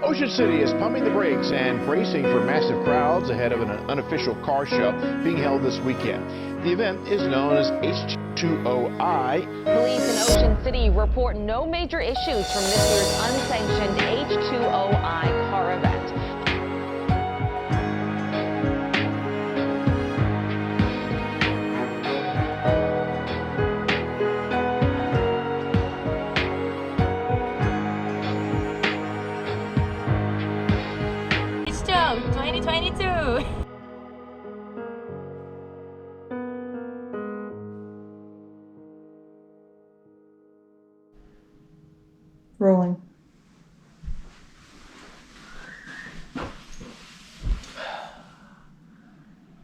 Ocean City is pumping the brakes and bracing for massive crowds ahead of an unofficial car show being held this weekend. The event is known as H20i. Police in Ocean City report no major issues from this year's unsanctioned H20i car event. Show 2022. Rolling.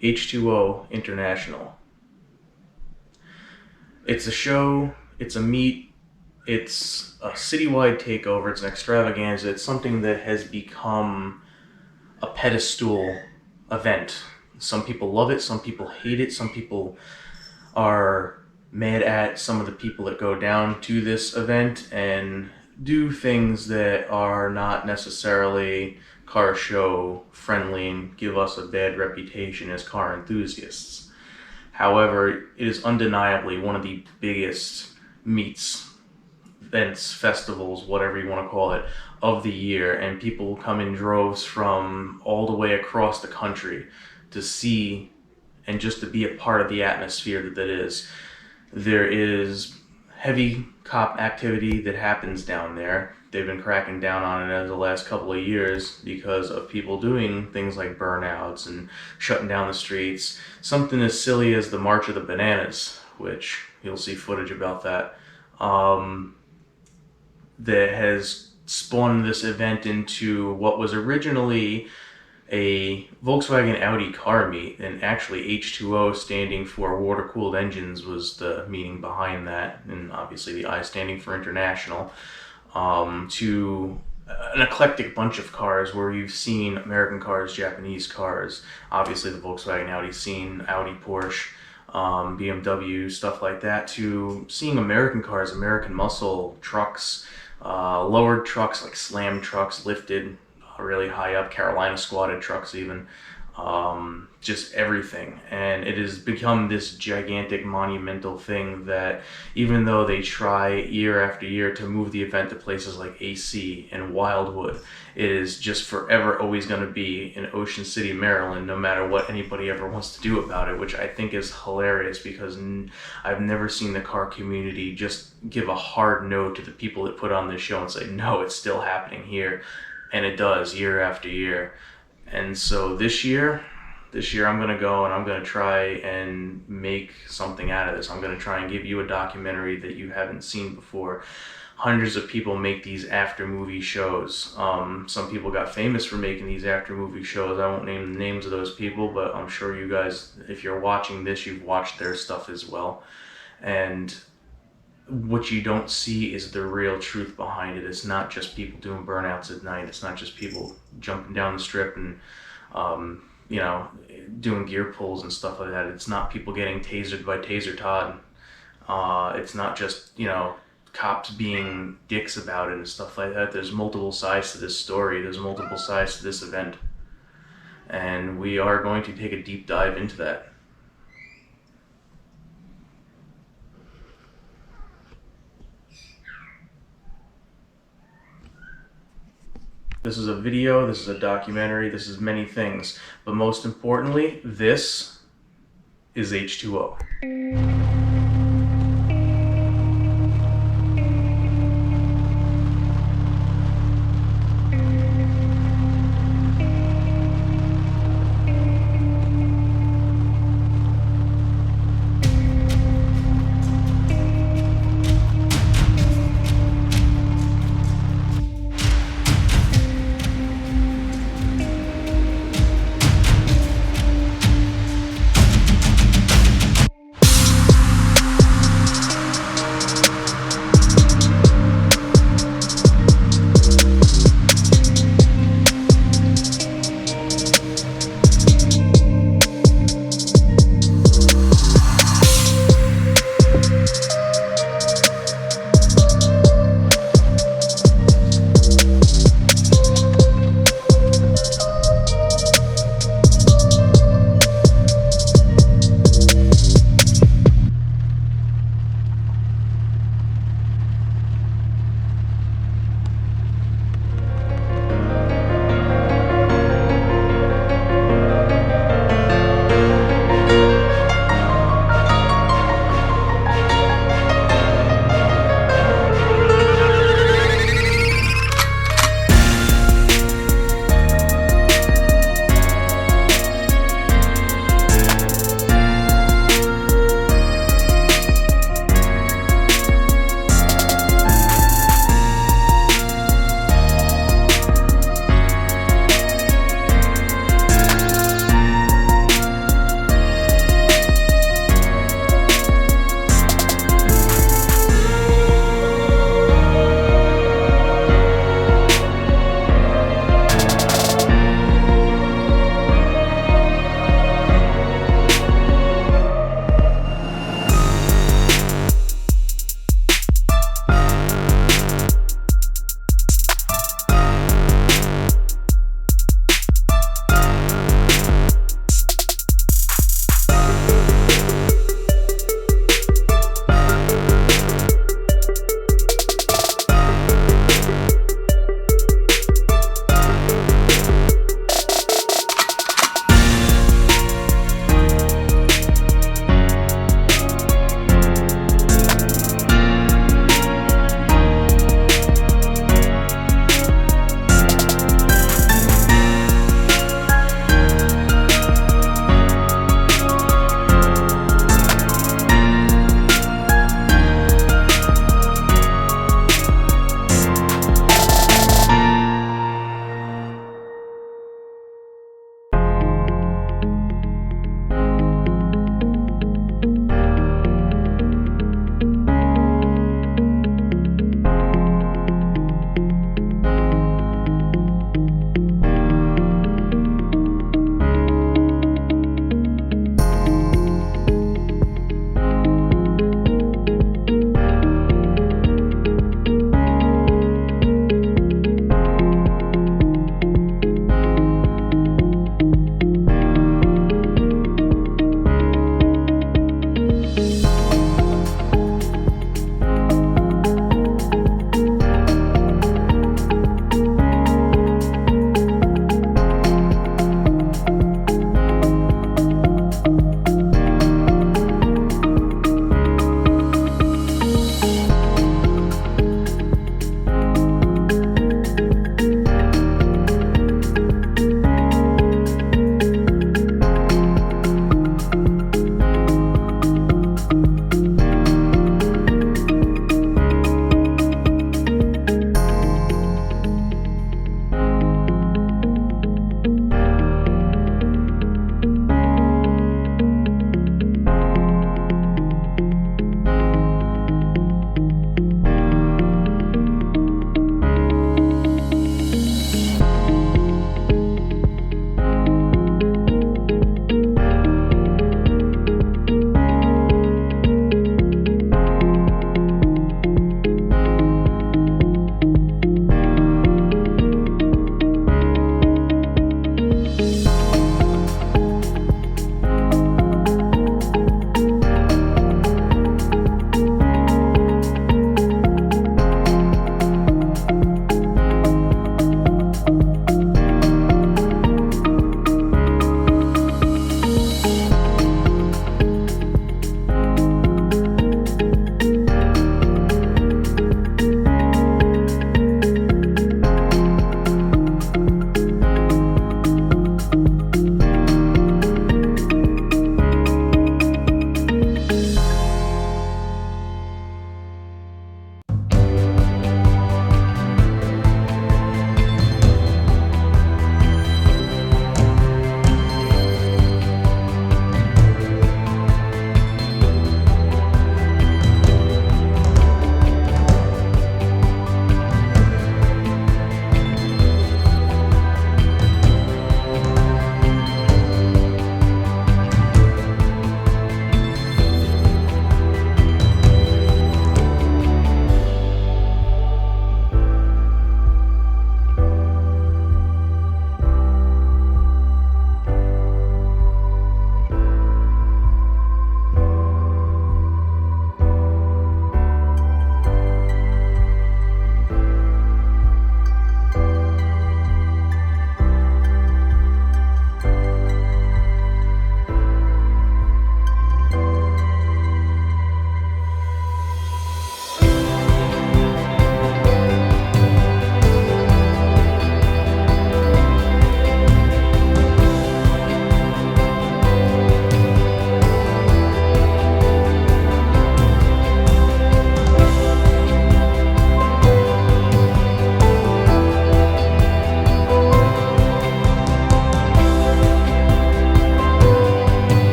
H20 International. It's a show, it's a meet, it's a citywide takeover, it's an extravaganza, it's something that has become a pedestal event. Some people love it, some people hate it, some people are mad at some of the people that go down to this event and do things that are not necessarily car show friendly and give us a bad reputation as car enthusiasts. However, it is undeniably one of the biggest meets, events, festivals, whatever you want to call it, of the year, and people come in droves from all the way across the country to see and just to be a part of the atmosphere that is. There is heavy cop activity that happens down there. They've been cracking down on it over the last couple of years because of people doing things like burnouts and shutting down the streets. Something as silly as the March of the Bananas, which you'll see footage about that, that has spawned this event into what was originally a Volkswagen Audi Carmeet, and actually H20 standing for water-cooled engines was the meaning behind that, and obviously the I standing for international, to an eclectic bunch of cars where you've seen American cars, Japanese cars, obviously the Volkswagen Audi scene, Audi, Porsche, BMW, stuff like that, to seeing American cars, American muscle, trucks, lowered trucks like slam trucks, lifted really high up, Carolina squatted trucks even, just everything. And it has become this gigantic monumental thing that even though they try year after year to move the event to places like AC and Wildwood, it is just forever always going to be in Ocean City, Maryland, no matter what anybody ever wants to do about it, which I think is hilarious because I've never seen the car community just give a hard no to the people that put on this show and say, no, it's still happening here. And it does year after year. And so this year I'm going to go and I'm going to try and make something out of this. I'm going to try and give you a documentary that you haven't seen before. Hundreds of people make these after movie shows. Some people got famous for making these after movie shows. I won't name the names of those people, but I'm sure you guys, if you're watching this, you've watched their stuff as well. And what you don't see is the real truth behind it. It's not just people doing burnouts at night. It's not just people jumping down the strip and you know, doing gear pulls and stuff like that. It's not people getting tasered by Taser Todd. It's not just, you know, cops being dicks about it and stuff like that. There's multiple sides to this story. There's multiple sides to this event. And we are going to take a deep dive into that. This is a video, this is a documentary, this is many things, but most importantly, this is H20.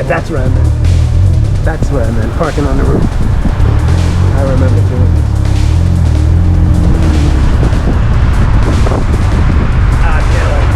That's what I meant. That's what I meant. Parking on the roof. I remember too. Ah, damn it.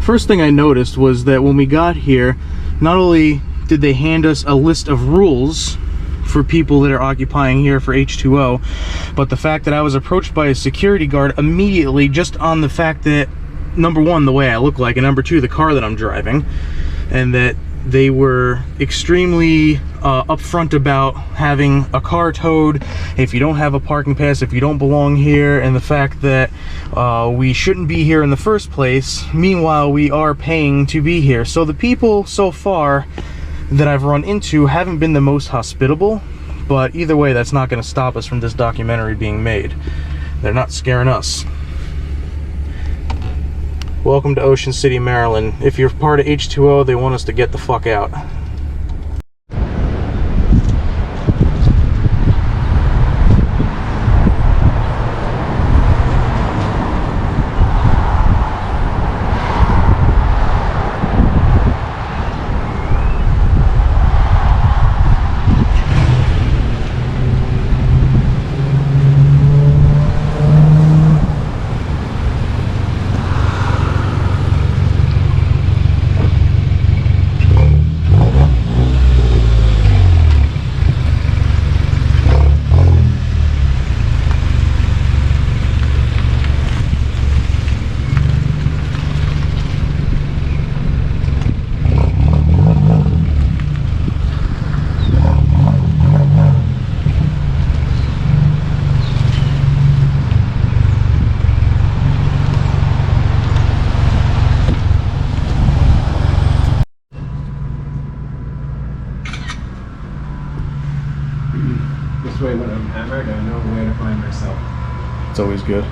First thing I noticed was that when we got here, not only did they hand us a list of rules for people that are occupying here for H2O, but the fact that I was approached by a security guard immediately just on the fact that, number one, the way I look like, and number two, the car that I'm driving, and that they were extremely upfront about having a car towed if you don't have a parking pass, if you don't belong here, and the fact that we shouldn't be here in the first place. Meanwhile, we are paying to be here. So the people so far that I've run into haven't been the most hospitable, but either way, that's not going to stop us from this documentary being made. They're not scaring us. Welcome to Ocean City, Maryland. If you're part of H2O, they want us to get the fuck out. This way when I'm hammered, I know where to find myself. It's always good.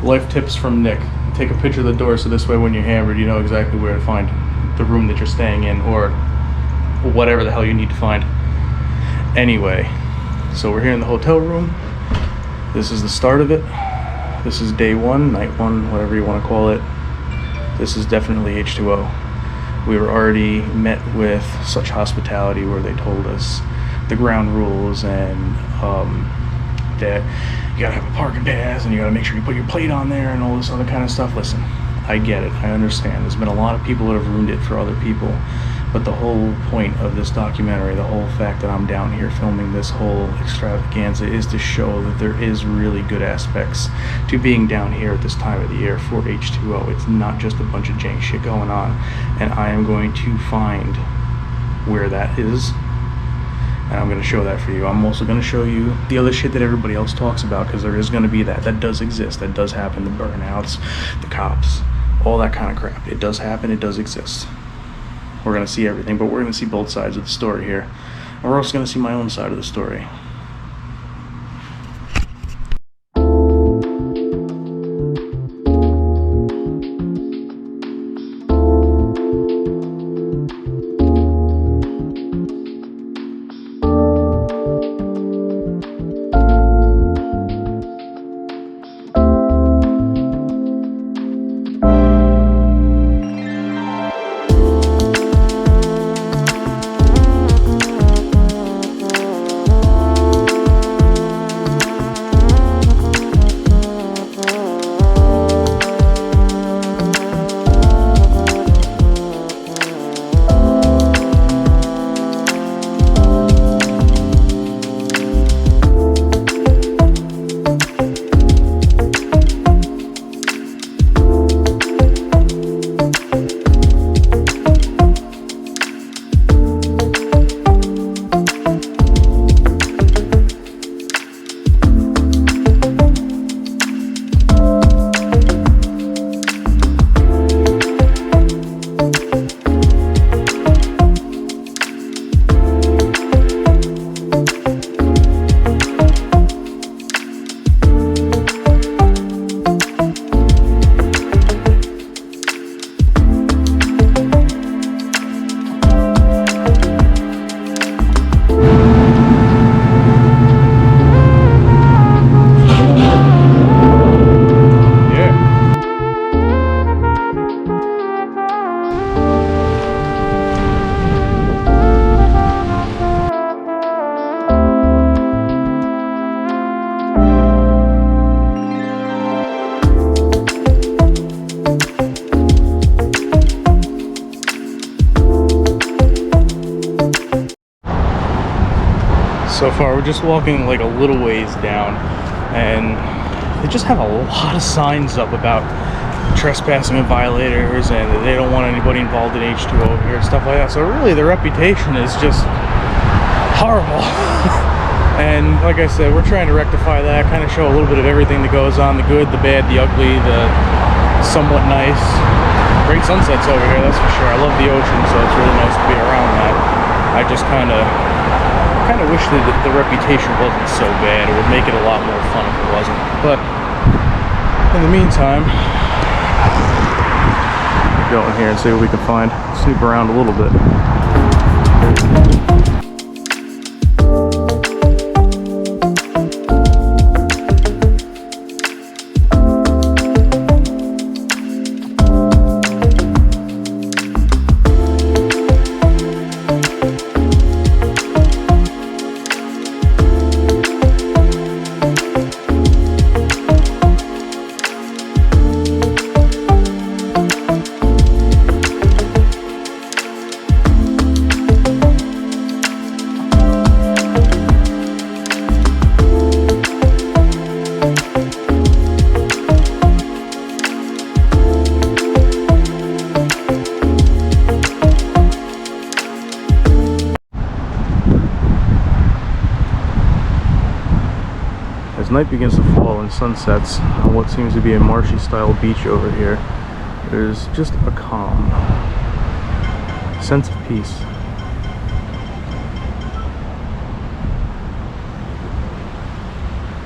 Life tips from Nick. Take a picture of the door so this way when you're hammered, you know exactly where to find the room that you're staying in, or whatever the hell you need to find. Anyway, so we're here in the hotel room. This is the start of it. This is day one, night one, whatever you want to call it. This is definitely H2O. We were already met with such hospitality where they told us the ground rules and that you gotta have a parking pass and you gotta make sure you put your plate on there and all this other kind of stuff. Listen, I get it, I understand. There's been a lot of people that have ruined it for other people, but the whole point of this documentary, the whole fact that I'm down here filming this whole extravaganza is to show that there is really good aspects to being down here at this time of the year for H2O. It's not just a bunch of jank shit going on, and I am going to find where that is, and I'm going to show that for you. I'm also going to show you the other shit that everybody else talks about, because there is going to be that does exist, that does happen, the burnouts, the cops, all that kind of crap. It does happen, it does exist. We're going to see everything, but we're going to see both sides of the story here. And we're also going to see my own side of the story. far. We're just walking like a little ways down, and they just have a lot of signs up about trespassing and violators, and they don't want anybody involved in H2O here and stuff like that. So really their reputation is just horrible. And like I said, we're trying to rectify that, kind of show a little bit of everything that goes on, the good, the bad, the ugly, the somewhat nice. Great sunsets over here, that's for sure. I love the ocean, so it's really nice to be around that. I just kind of wish that the reputation wasn't so bad. It would make it a lot more fun if it wasn't. But in the meantime, go in here and see what we can find. Snoop around a little bit. As night begins to fall and sunsets on what seems to be a marshy style beach over here, there's just a calm sense of peace.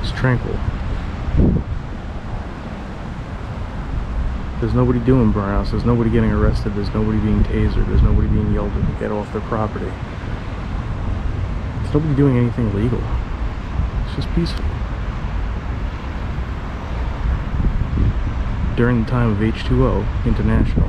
It's tranquil. There's nobody doing burnouts, there's nobody getting arrested, there's nobody being tasered, there's nobody being yelled at to get off their property. There's nobody doing anything illegal. It's just peaceful. During the time of H2O International.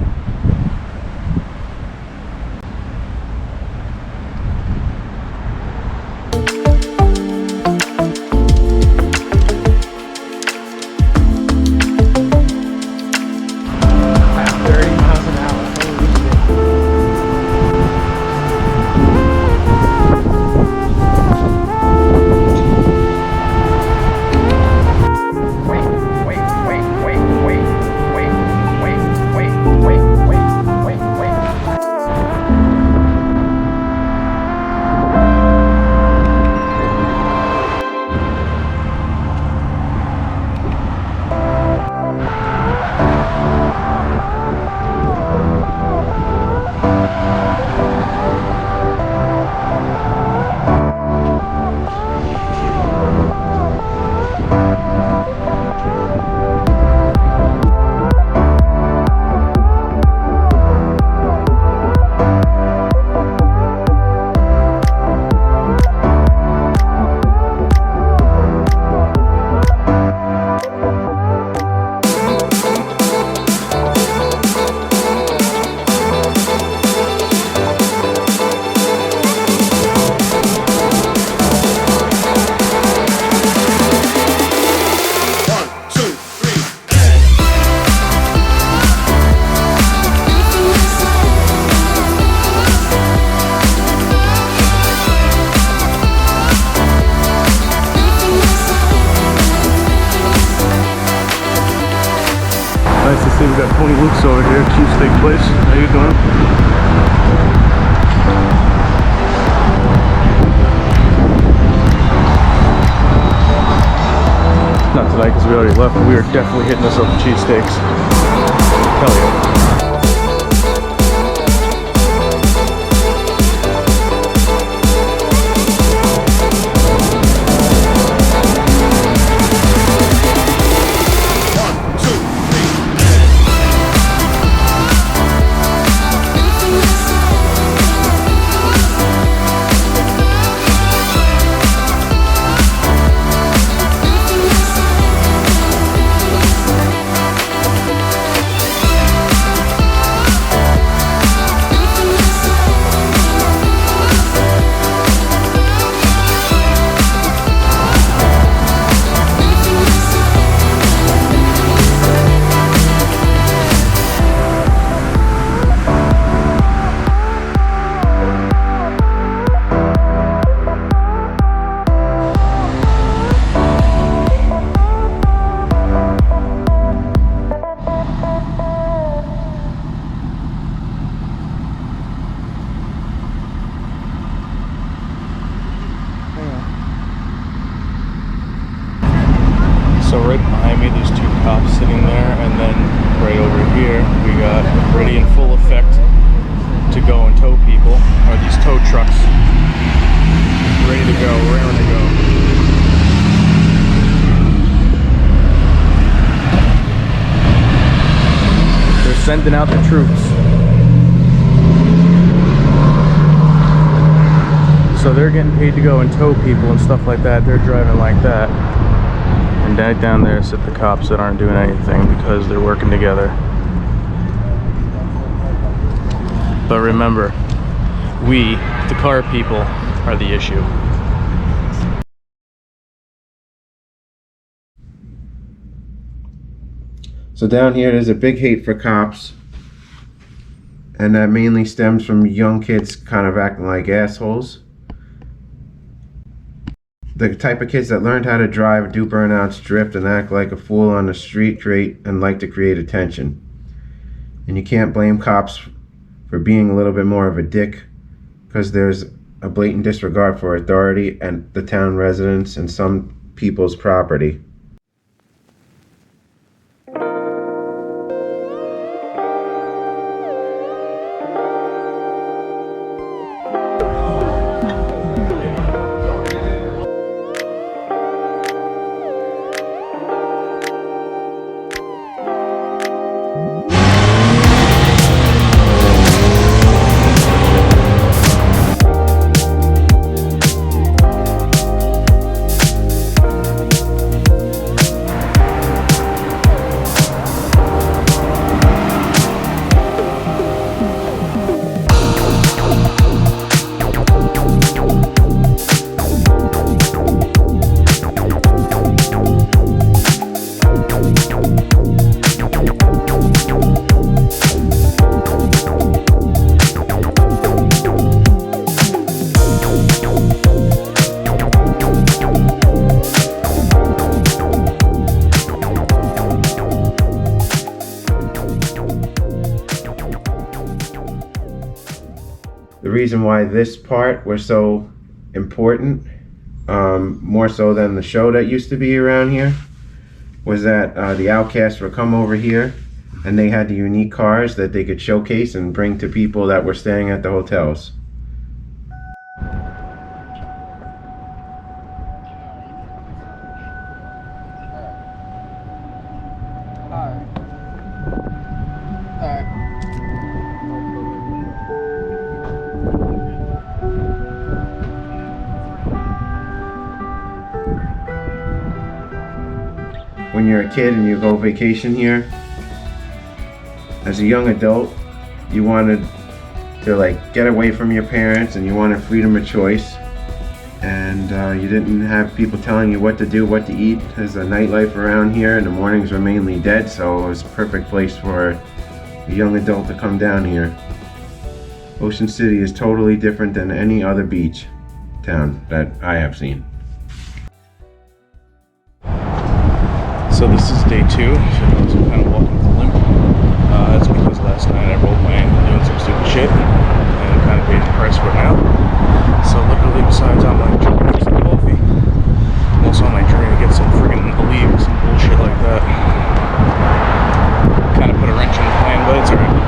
Nice to see we got Tony Luke's over here, Cheesesteak Place. How you doing? Not tonight because we already left, but we are definitely hitting us up with cheesesteaks. Hell yeah. these two cops sitting there, and then right over here we got ready in full effect to go and tow people, are these tow trucks ready to go, raring to go. They're sending out the troops. So they're getting paid to go and tow people and stuff like that. They're driving like that. And right down there sit the cops that aren't doing anything because they're working together. But remember, we, the car people, are the issue. So down here there's a big hate for cops, and that mainly stems from young kids kind of acting like assholes. The type of kids that learned how to drive, do burnouts, drift, and act like a fool on the street, like to create attention. And you can't blame cops for being a little bit more of a dick, because there's a blatant disregard for authority and the town residents and some people's property. The reason why this part was so important, more so than the show that used to be around here, was that the outcasts would come over here and they had the unique cars that they could showcase and bring to people that were staying at the hotels. When you're a kid and you go vacation here, as a young adult, you wanted to like get away from your parents and you wanted freedom of choice, and you didn't have people telling you what to do, what to eat. There's a nightlife around here and the mornings were mainly dead, so it was a perfect place for a young adult to come down here. Ocean City is totally different than any other beach town that I have seen. So this is day 2, so those are kind of walking with a limp. That's because last night I rolled my ankle doing some stupid shit, and I'm kind of paying the price for it now. So literally, besides on my journey to get some coffee, I'm also on my journey to get some friggin' leave or some bullshit like that. Kind of put a wrench in the plan, but it's alright.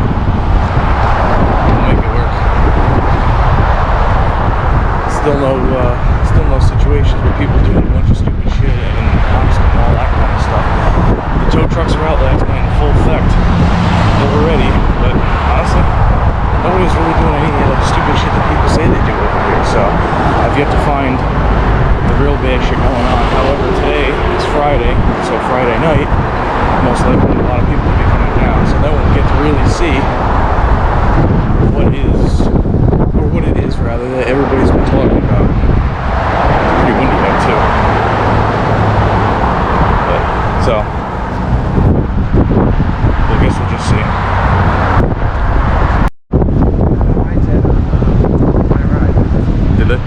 We'll make it work. Still no situations where people doing a bunch of stupid shit and cops and all that kind of stuff. The tow trucks were out last night in full effect. They were ready, but honestly, nobody's really doing any of the stupid shit that people say they do over here. So I've yet to find the real bad shit going on. However, today is Friday, so Friday night, most likely a lot of people will be coming down. So then we'll get to really see what it is rather, that everybody's been talking about. It's pretty windy out too. But, so, I guess we'll just see. Did it?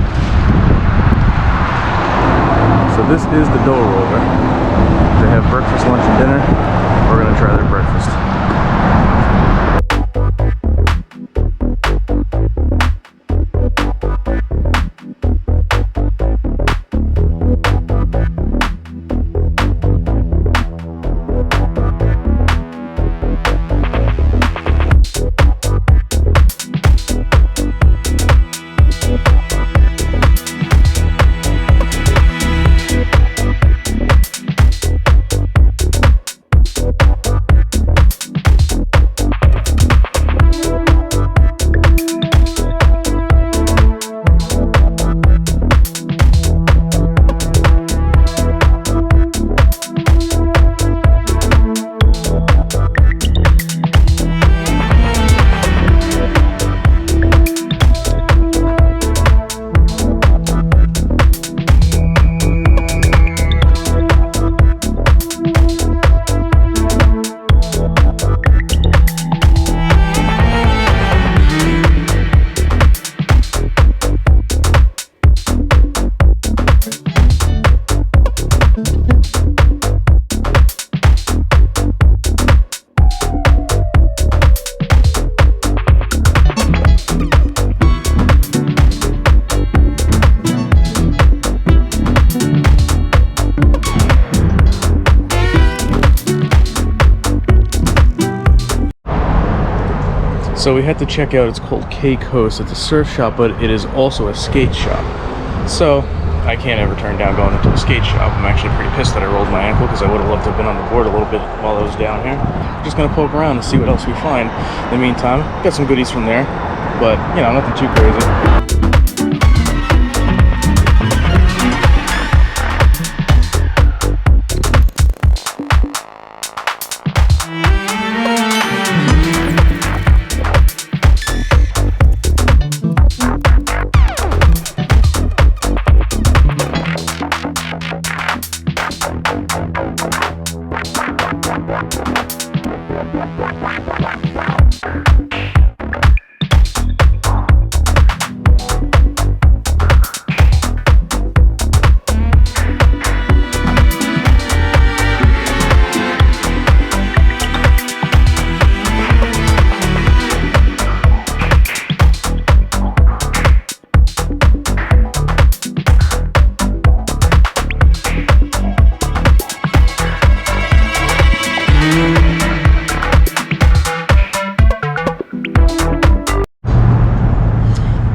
So this is the dough roller. They have breakfast, lunch, and dinner. We're gonna try their breakfast. So we had to check out, it's called K Coast. It's a surf shop, but it is also a skate shop. So I can't ever turn down going into a skate shop. I'm actually pretty pissed that I rolled my ankle because I would have loved to have been on the board a little bit while I was down here. Just gonna poke around and see what else we find. In the meantime, got some goodies from there, but you know, nothing too crazy.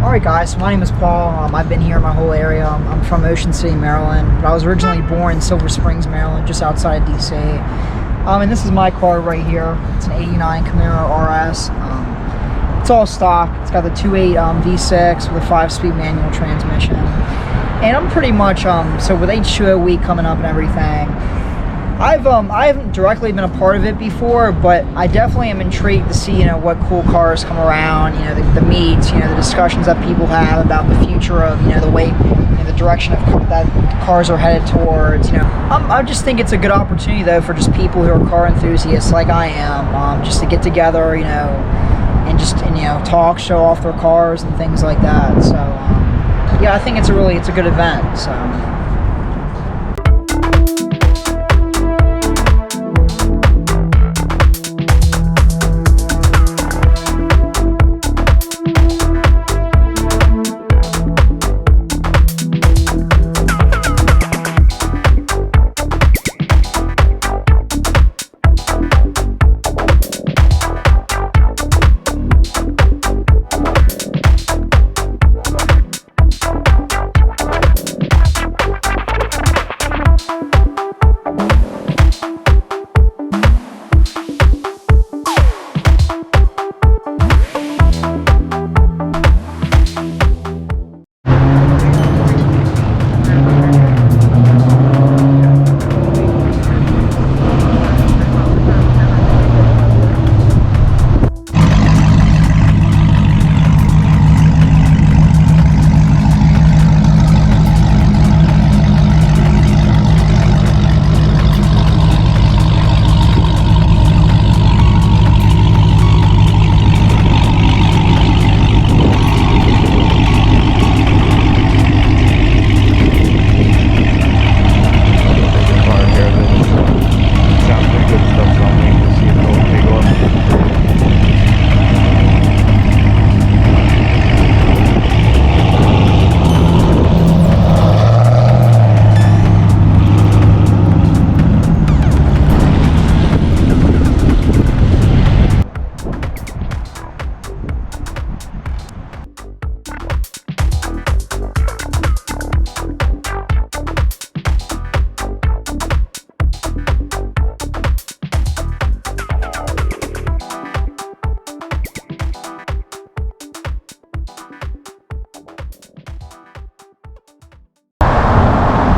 Alright guys, so my name is Paul. I've been here my whole area. I'm from Ocean City, Maryland, but I was originally born in Silver Springs, Maryland, just outside DC. And this is my car right here. It's an '89 Camaro RS. It's all stock. It's got the 2.8 V6 with a 5-speed manual transmission. And I'm pretty much so with H20i week coming up and everything, I haven't directly been a part of it before, but I definitely am intrigued to see, you know, what cool cars come around, you know, the meets, you know, the discussions that people have about the future of, you know, the way, you know, the direction of that cars are headed towards, you know. I just think it's a good opportunity though for just people who are car enthusiasts like I am, just to get together, you know, and you know, talk, show off their cars and things like that. So yeah, I think it's a good event. So.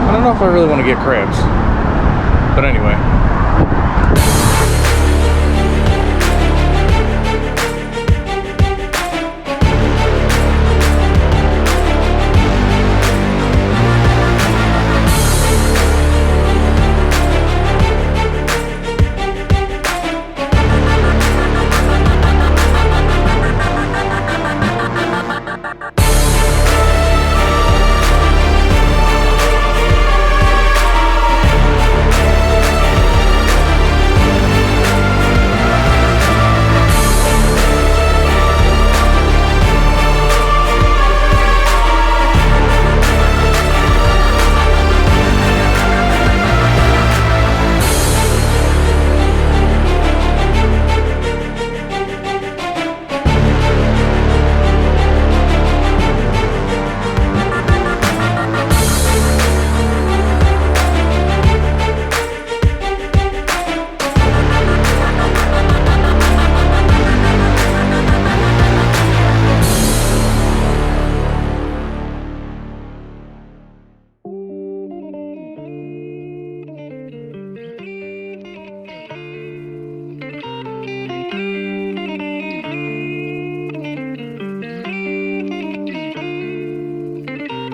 I don't know if I really want to get crabs, but anyway.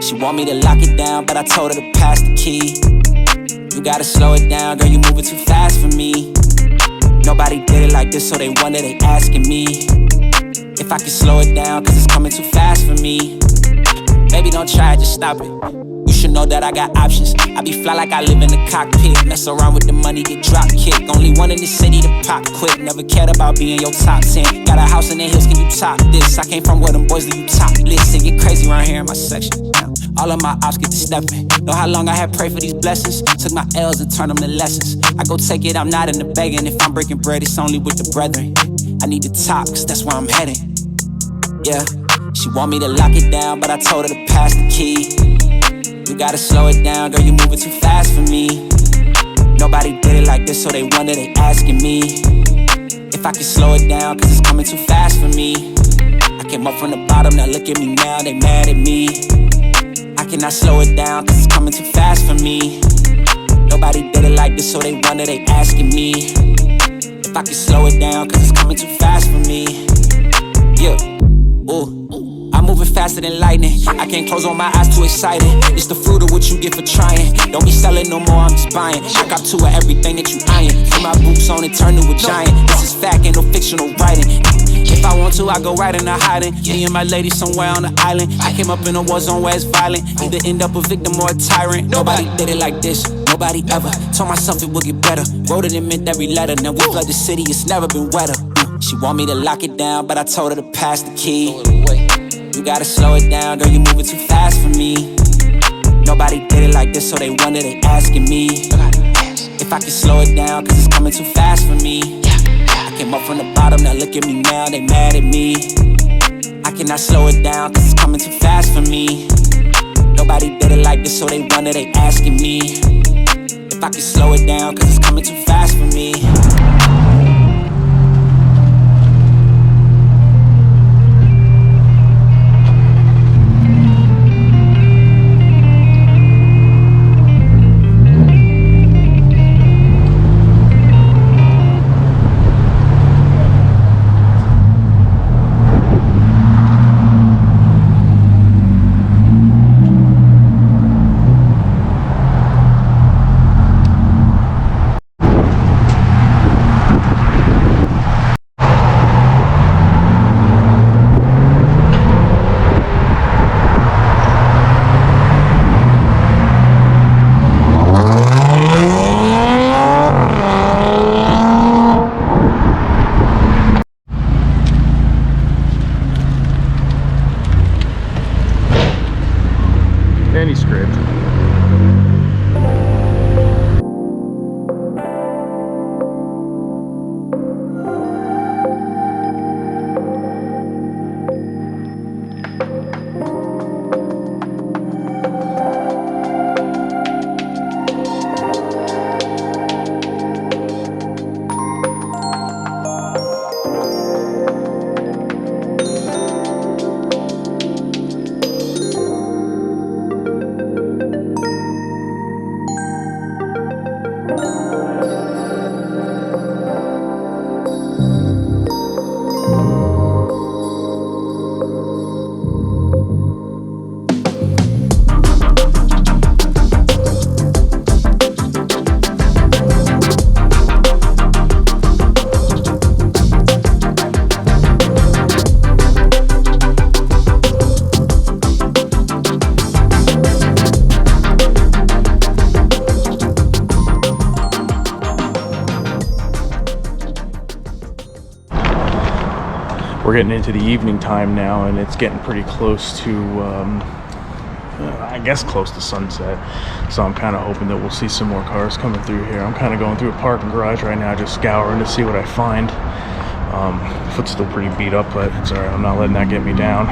She want me to lock it down, but I told her to pass the key. You gotta slow it down, girl, you moving too fast for me. Nobody did it like this, so they wonder, they asking me if I can slow it down, cause it's coming too fast for me. Baby, don't try it, just stop it. You should know that I got options. I be fly like I live in the cockpit. Mess around with the money, get drop kick. Only one in the city to pop quick. Never cared about being your top 10. Got a house in the hills, can you top this? I came from where them boys leave you topless. They get crazy around here in my section. All of my ops get to stepping. Know how long I had prayed for these blessings. Took my L's and turned them to lessons. I go take it, I'm not in the begging. If I'm breaking bread, it's only with the brethren. I need the top, cause that's where I'm heading. Yeah, she want me to lock it down, but I told her to pass the key. You gotta slow it down, girl, you moving too fast for me. Nobody did it like this, so they wonder, they asking me if I can slow it down, cause it's coming too fast for me. I came up from the bottom, now look at me now, they mad at me. I cannot slow it down, cause it's coming too fast for me. Nobody did it like this, so they wonder, they asking me if I can slow it down, cause it's coming too fast for me. Yeah, ooh, I'm moving faster than lightning. I can't close on my eyes, too excited. It's the fruit of what you get for trying. Don't be selling no more, I'm just buying. I got two of everything that you eyeing. Put my boots on and turn to a giant. This is fact, ain't no fictional writing. If I want to, I go right into hiding. Me and my lady somewhere on the island. I came up in a war zone where it's violent. Either end up a victim or a tyrant. Nobody did it like this, nobody ever. Told myself it would get better. Wrote it and meant every letter. Now we flood the city, it's never been wetter. She want me to lock it down, but I told her to pass the key. You gotta slow it down, girl, you moving too fast for me. Nobody did it like this, so they wonder, they asking me if I can slow it down, cause it's coming too fast for me. I came up from the bottom, now look at me now, they mad at me. I cannot slow it down, cause it's coming too fast for me. Nobody did it like this, so they wonder, they asking me if I can slow it down, cause it's coming too fast for me. Any script. We're getting into the evening time now, and it's getting pretty close to, I guess close to sunset. So I'm kind of hoping that we'll see some more cars coming through here. I'm kind of going through a parking garage right now, just scouring to see what I find. Foot's still pretty beat up, but it's alright, I'm not letting that get me down.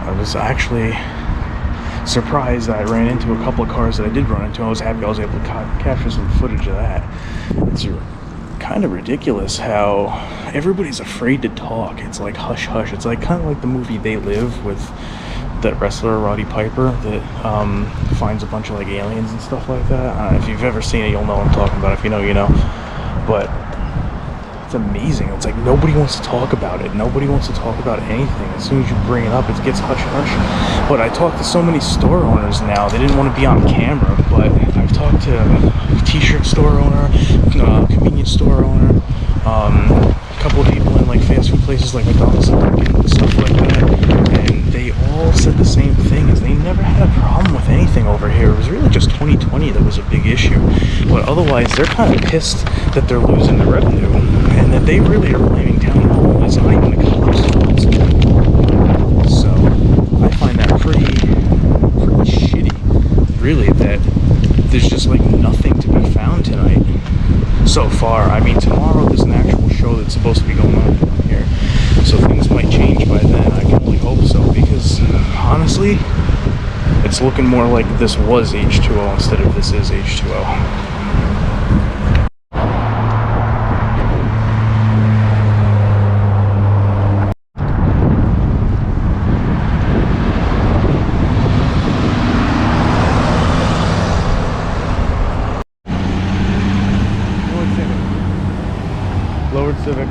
I was actually surprised that I ran into a couple of cars that I did run into. I was happy I was able to capture some footage of that. It's kind of ridiculous how everybody's afraid to talk. It's like hush hush. It's like kind of like the movie They Live with that wrestler Roddy Piper that finds a bunch of like aliens and stuff like that. If you've ever seen it, you'll know what I'm talking about. If you know, you know. But it's amazing. It's like nobody wants to talk about it. Nobody wants to talk about anything. As soon as you bring it up, it gets hush-hush. But I talked to so many store owners now. They didn't want to be on camera, but I've talked to a t-shirt store owner, convenience store owner, a couple of people in like fast food places like McDonald's and Dunkin' and stuff like that, and they all said the same thing, is they never had a problem with anything over here. It was really just 2020 that was a big issue, but otherwise they're kind of pissed that they're losing the revenue, and that they really are blaming town hall. It's not even the cops' fault. So I find that pretty shitty, really, that there's just like nothing to be found tonight so far. I mean, tomorrow there's an actual show that's supposed to be going on here, so things might change by then. I can only hope so, because honestly, it's looking more like this was H2O instead of this is H2O. Lowered Civic.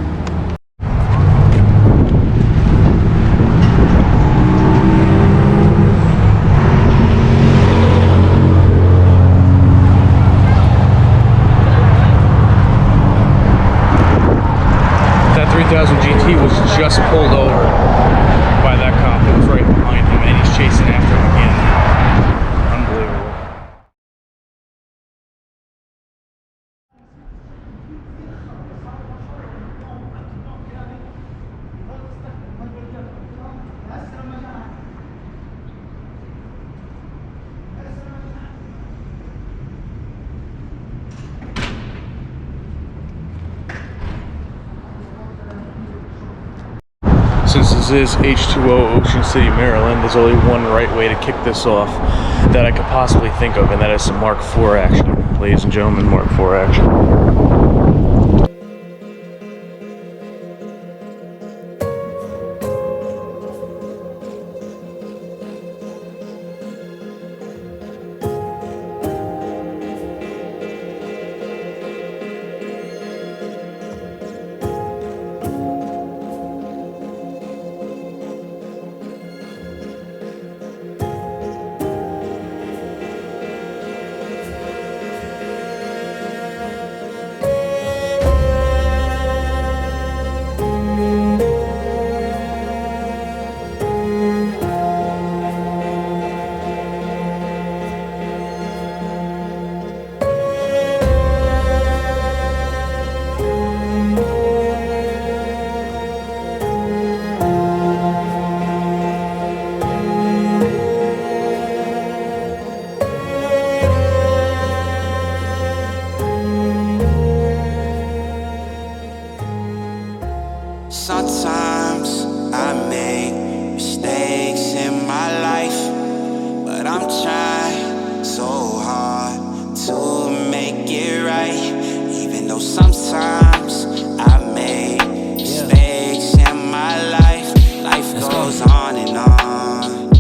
That 3000 GT was just pulled over by that cop that was right behind him, and he's chasing after him again. Unbelievable. Since this is H2O Ocean City, Maryland, there's only one right way to kick this off that I could possibly think of, and that is some Mark IV action. Ladies and gentlemen, Mark IV action. Sometimes I make mistakes in my life, but I'm trying so hard to make it right. Even though sometimes I make mistakes in my life, life goes on and on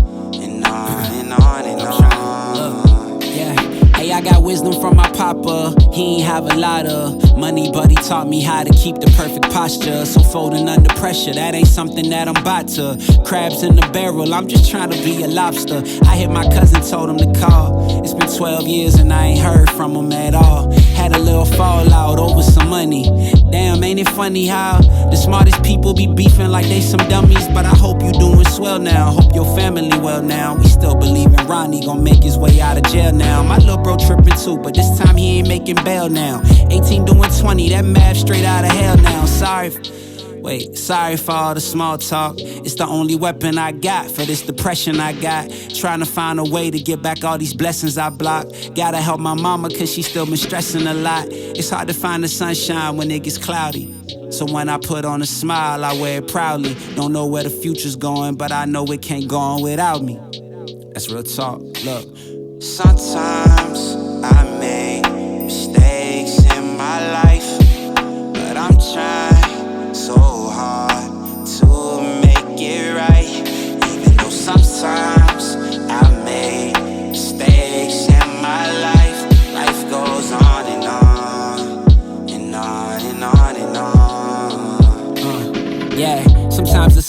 and on and on and on. Yeah, hey, I got wisdom from my papa. He ain't have a lot of money, but he taught me how to keep the perfect posture. So folding under pressure, that ain't something that I'm about to. Crabs in the barrel, I'm just trying to be a lobster. I hit my cousin, told him to call. It's been 12 years and I ain't heard from him at all. Had a little fallout over some money. Damn, ain't it funny how the smartest people be beefing like they some dummies? But I hope you doing swell now, hope your family well now. We still believe in Ronnie gon' make his way out of jail now. My little bro tripping too, but this time he ain't making bail now. 18 doing 20, that math straight out of hell now. Sorry for all the small talk. It's the only weapon I got for this depression I got. Trying to find a way to get back all these blessings I blocked. Gotta help my mama cause she still been stressing a lot. It's hard to find the sunshine when it gets cloudy. So when I put on a smile, I wear it proudly. Don't know where the future's going, but I know it can't go on without me. That's real talk, look. Sometimes I make mistakes in my life, but I'm trying so hard to make it right. Even though sometimes I make mistakes in my life, life goes on and on and on and on and on.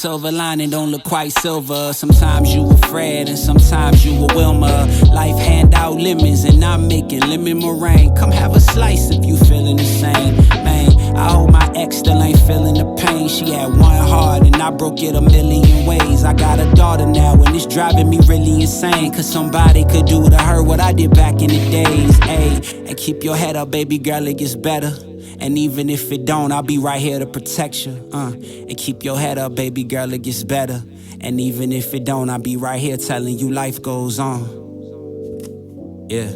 silver lining don't look quite silver. Sometimes you a Fred and sometimes you a Wilma. Life hand out lemons and I'm making lemon meringue. Come have a slice if you feeling the same. Man, I hope my ex still ain't feeling the pain. She had one heart and I broke it a million ways. I got a daughter now and it's driving me really insane. Cause somebody could do to her what I did back in the days. Ayy, and keep your head up, baby girl, it gets better. And even if it don't, I'll be right here to protect you. And keep your head up, baby girl, it gets better. And even if it don't, I'll be right here telling you life goes on. Yeah.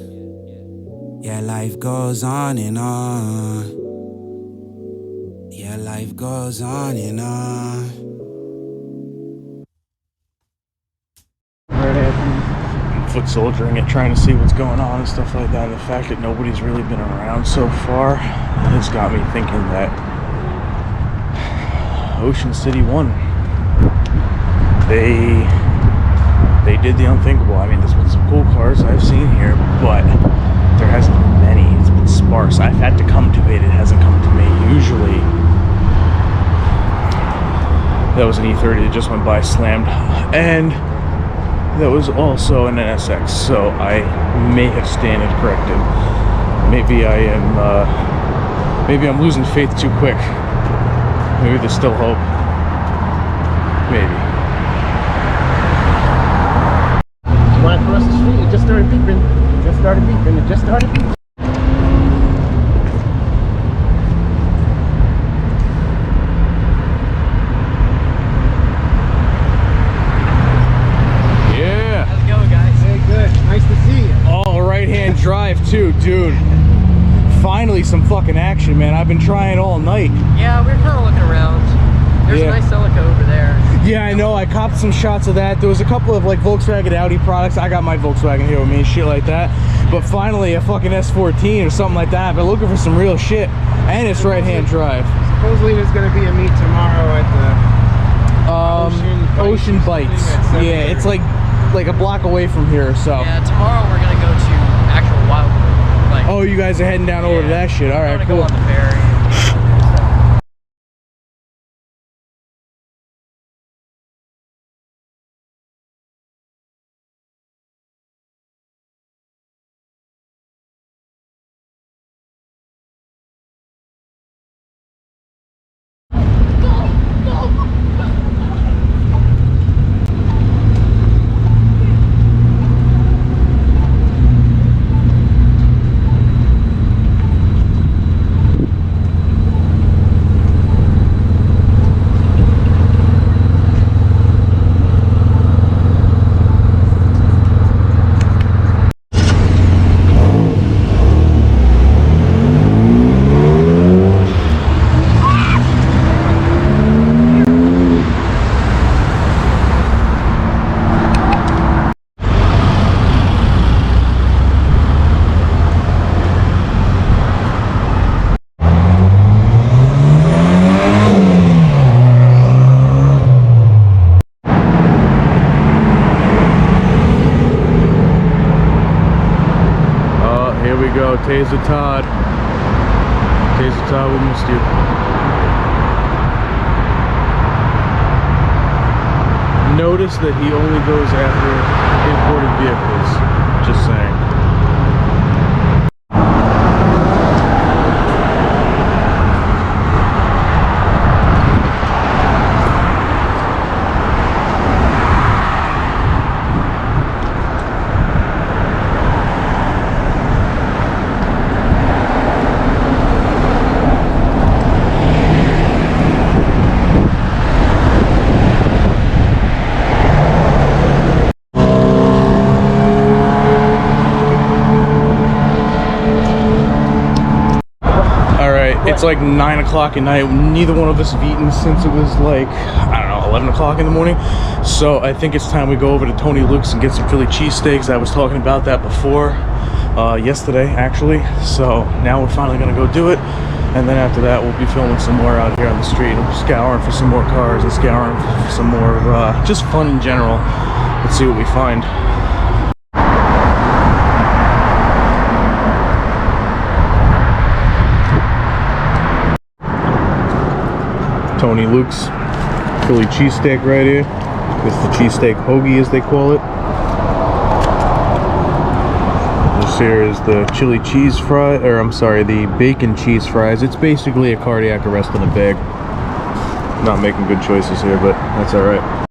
Yeah, life goes on and on. Yeah, life goes on and on. I'm foot soldiering it, trying to see what's going on and stuff like that. And the fact that nobody's really been around so far has got me thinking that Ocean City won. They did the unthinkable. I mean, there's been some cool cars I've seen here, but there hasn't been many. It's been sparse. I've had to come to it. It hasn't come to me. Usually, that was an E30 that just went by, slammed, and that was also an NSX. So I may have standard corrected. Maybe I'm losing faith too quick. Maybe there's still hope. Maybe. Right across the street, it just started beeping. It just started beeping. It just started beeping. Yeah. How's it going, guys? Hey, good. Nice to see you. All right-hand drive too, dude. Finally some fucking action, man. I've been trying all night. Yeah, we're kind of looking around. There's a nice Celica over there. Yeah, I know. I copped some shots of that. There was a couple of like Volkswagen Audi products. I got my Volkswagen here with me and shit like that. But finally a fucking S14 or something like that. I've been looking for some real shit. And it's right-hand drive. Supposedly there's going to be a meet tomorrow at the Ocean Bites. Yeah, it's like a block away from here, so. Yeah, tomorrow we're gonna go to actual Wildwood. Like, Oh, you guys are heading down over to that shit. All right, cool. Go on the ferry. Taser Todd. Taser Todd, we missed you. Notice that he only goes after imported vehicles. Just saying. It's like 9 o'clock at night. Neither one of us have eaten since it was like, I don't know, 11 o'clock in the morning. So I think it's time we go over to Tony Luke's and get some Philly cheesesteaks. I was talking about that before, yesterday actually. So now we're finally gonna go do it. And then after that, we'll be filming some more out here on the street. I'm scouring for some more cars and scouring for some more, just fun in general. Let's see what we find. Tony Luke's. Philly cheesesteak right here. It's the cheesesteak hoagie, as they call it. This here is the chili cheese fry, or I'm sorry, the bacon cheese fries. It's basically a cardiac arrest in a bag. Not making good choices here, but that's all right.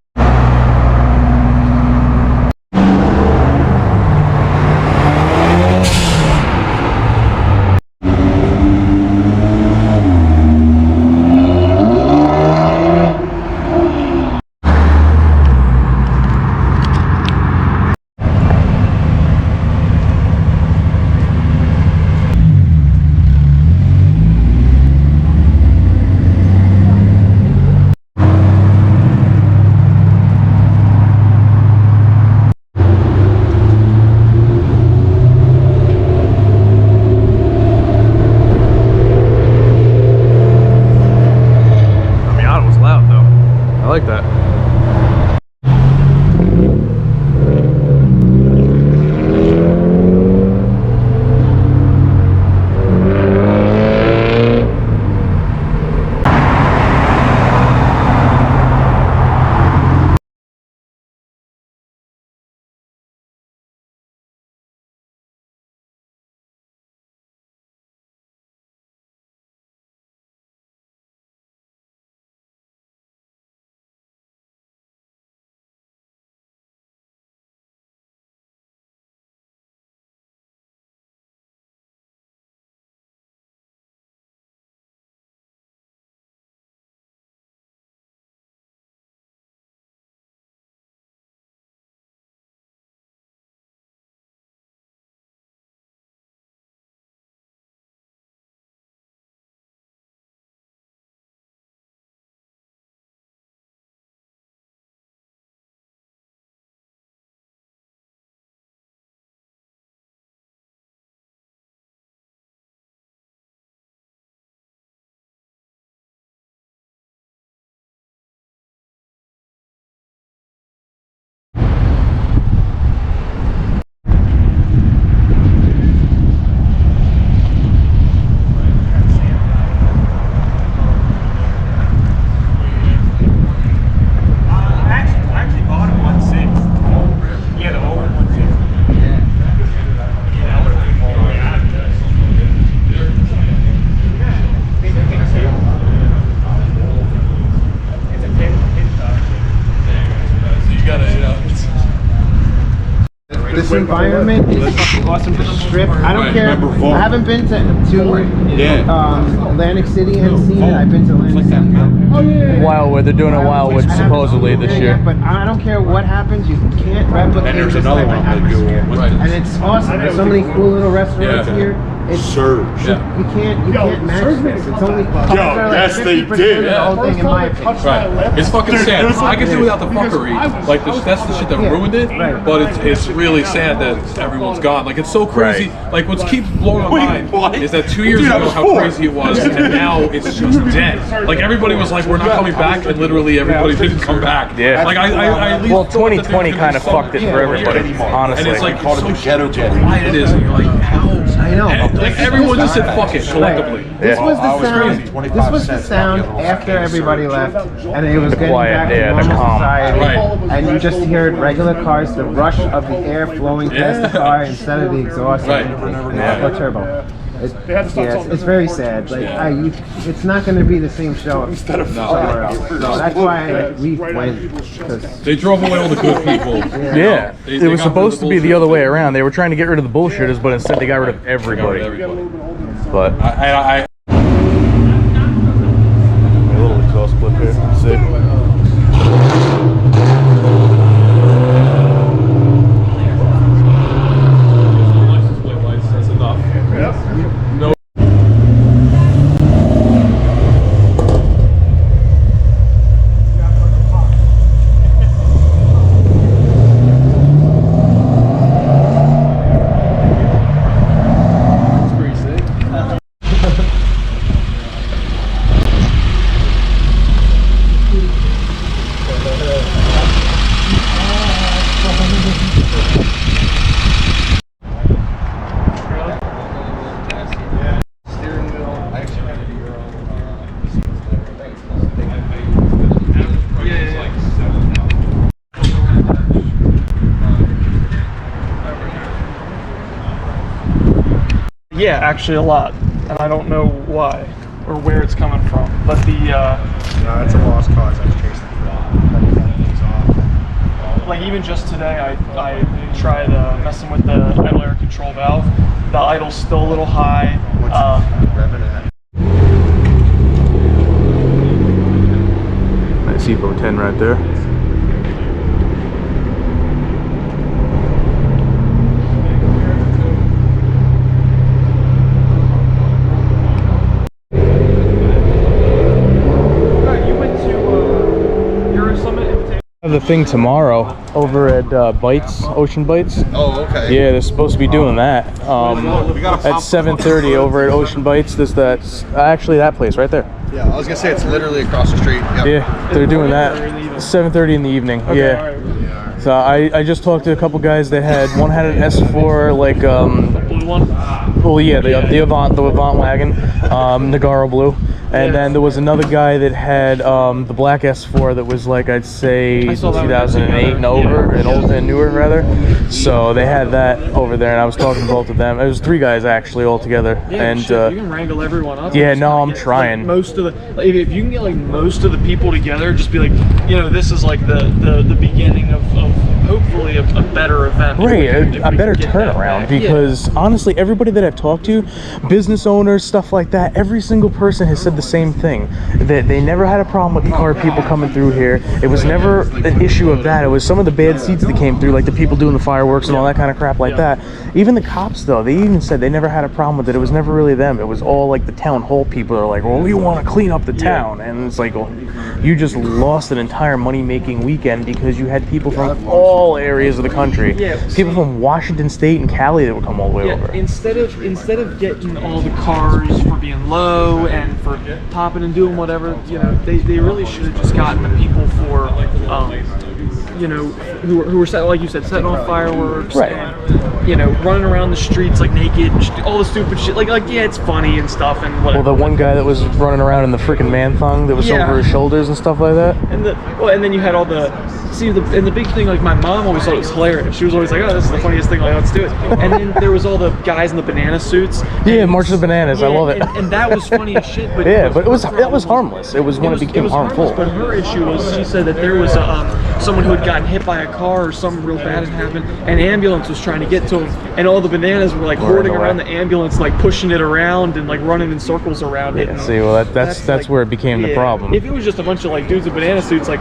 I like that. This environment is fucking awesome. The strip. I don't care. I haven't been to Atlantic City and seen it. I've been to Atlantic City. Wildwood. They're doing a Wildwood supposedly this year. But I don't care what happens. You can't replicate this type of atmosphere. And it's awesome. There's so many cool little restaurants here. It's surge. You can't match this. It's only yes, they did. The whole thing, in my opinion. Right. It's fucking sad. I can do without the fuckery. Like that's the shit that ruined it. But it's really sad that everyone's gone. Like it's so crazy. Like what keeps blowing my mind is that 2 years ago how crazy it was, and now it's just dead. Like everybody was like, we're not coming back, and literally everybody didn't come back. Yeah. Like I at least well, 2020 kind of fucked it for everybody, honestly. And it's like so quiet it is, and you're like, how? I know. And, like everyone just said fuck it collectively. This was the sound. This was the sound after everybody left, and it was getting back to normal society. And you just heard regular cars, the rush of the air flowing past the car instead of the exhaust and turbo. It's very sad. Like it's not going to be the same show instead of somewhere else. So that's why we went. They drove away all the good people. It was supposed to be the other way around. They were trying to get rid of the bullshitters, but instead they got rid of everybody. But I a little exhaust clip here. See. Yeah, actually a lot, and I don't know why or where it's coming from. But the no, it's a lost cause. I was chasing off. Like even just today, I tried messing with the idle air control valve. The idle's still a little high. Nice Evo 10 right there. The thing tomorrow over at Bites, Ocean Bites. Oh, okay. Yeah, they're supposed to be doing that at 7:30 over at Ocean Bites. There's that, actually that place right there. Yeah, I was gonna say it's literally across the street. Yep. Yeah, they're doing that 7:30 in the evening. Okay, yeah. So I just talked to a couple guys that had, one had an S4 like blue one. Well, yeah, the Avant wagon, Nagaro blue. And then there was another guy that had the black S4 that was like, I'd say 2008 and over, and old and newer rather. So they had that over there, and I was talking to both of them. It was 3 guys actually all together. Yeah, and shit, you can wrangle everyone up. Yeah, no, I'm trying. Like, most of the, like, if you can get like most of the people together, just be like, you know, this is like the beginning of hopefully a better event. Right, a better turnaround, because honestly, everybody that I've talked to, business owners, stuff like that, every single person has said the same thing, that they never had a problem with the car people coming through here. It was never an issue of that. It was some of the bad seats that came through, like the people doing the fireworks and all that kind of crap like that. Even the cops though, they even said they never had a problem with it. It was never really them. It was all like the town hall people are like, well, we want to clean up the town. And it's like, well, you just lost an entire money-making weekend because you had people from all areas of the country. People from Washington State and Cali that would come all the way over. Instead of getting all the cars for being low and for popping and doing whatever, you know, they really should have just gotten the people for, you know, who were like you said, setting off fireworks, right? And, you know, running around the streets like naked, all the stupid shit. Like yeah, it's funny and stuff and whatever. Well, the one guy that was running around in the freaking man thong that was over his shoulders and stuff like that. And and then you had all the and the big thing, like my mom always thought it was hilarious. She was always like, oh, this is the funniest thing, like let's do it. And then there was all the guys in the banana suits. Yeah, March of the Bananas, I love it. And that was funny as shit. But yeah, but that was harmless. It was when it became harmful. But her issue was, she said that there was someone who had gotten hit by a car or something real bad had happened. An ambulance was trying to get to him, and all the bananas were like hoarding around the ambulance, like pushing it around and like running in circles around it. Yeah, see, well that's like, where it became the problem. If it was just a bunch of like dudes in banana suits, like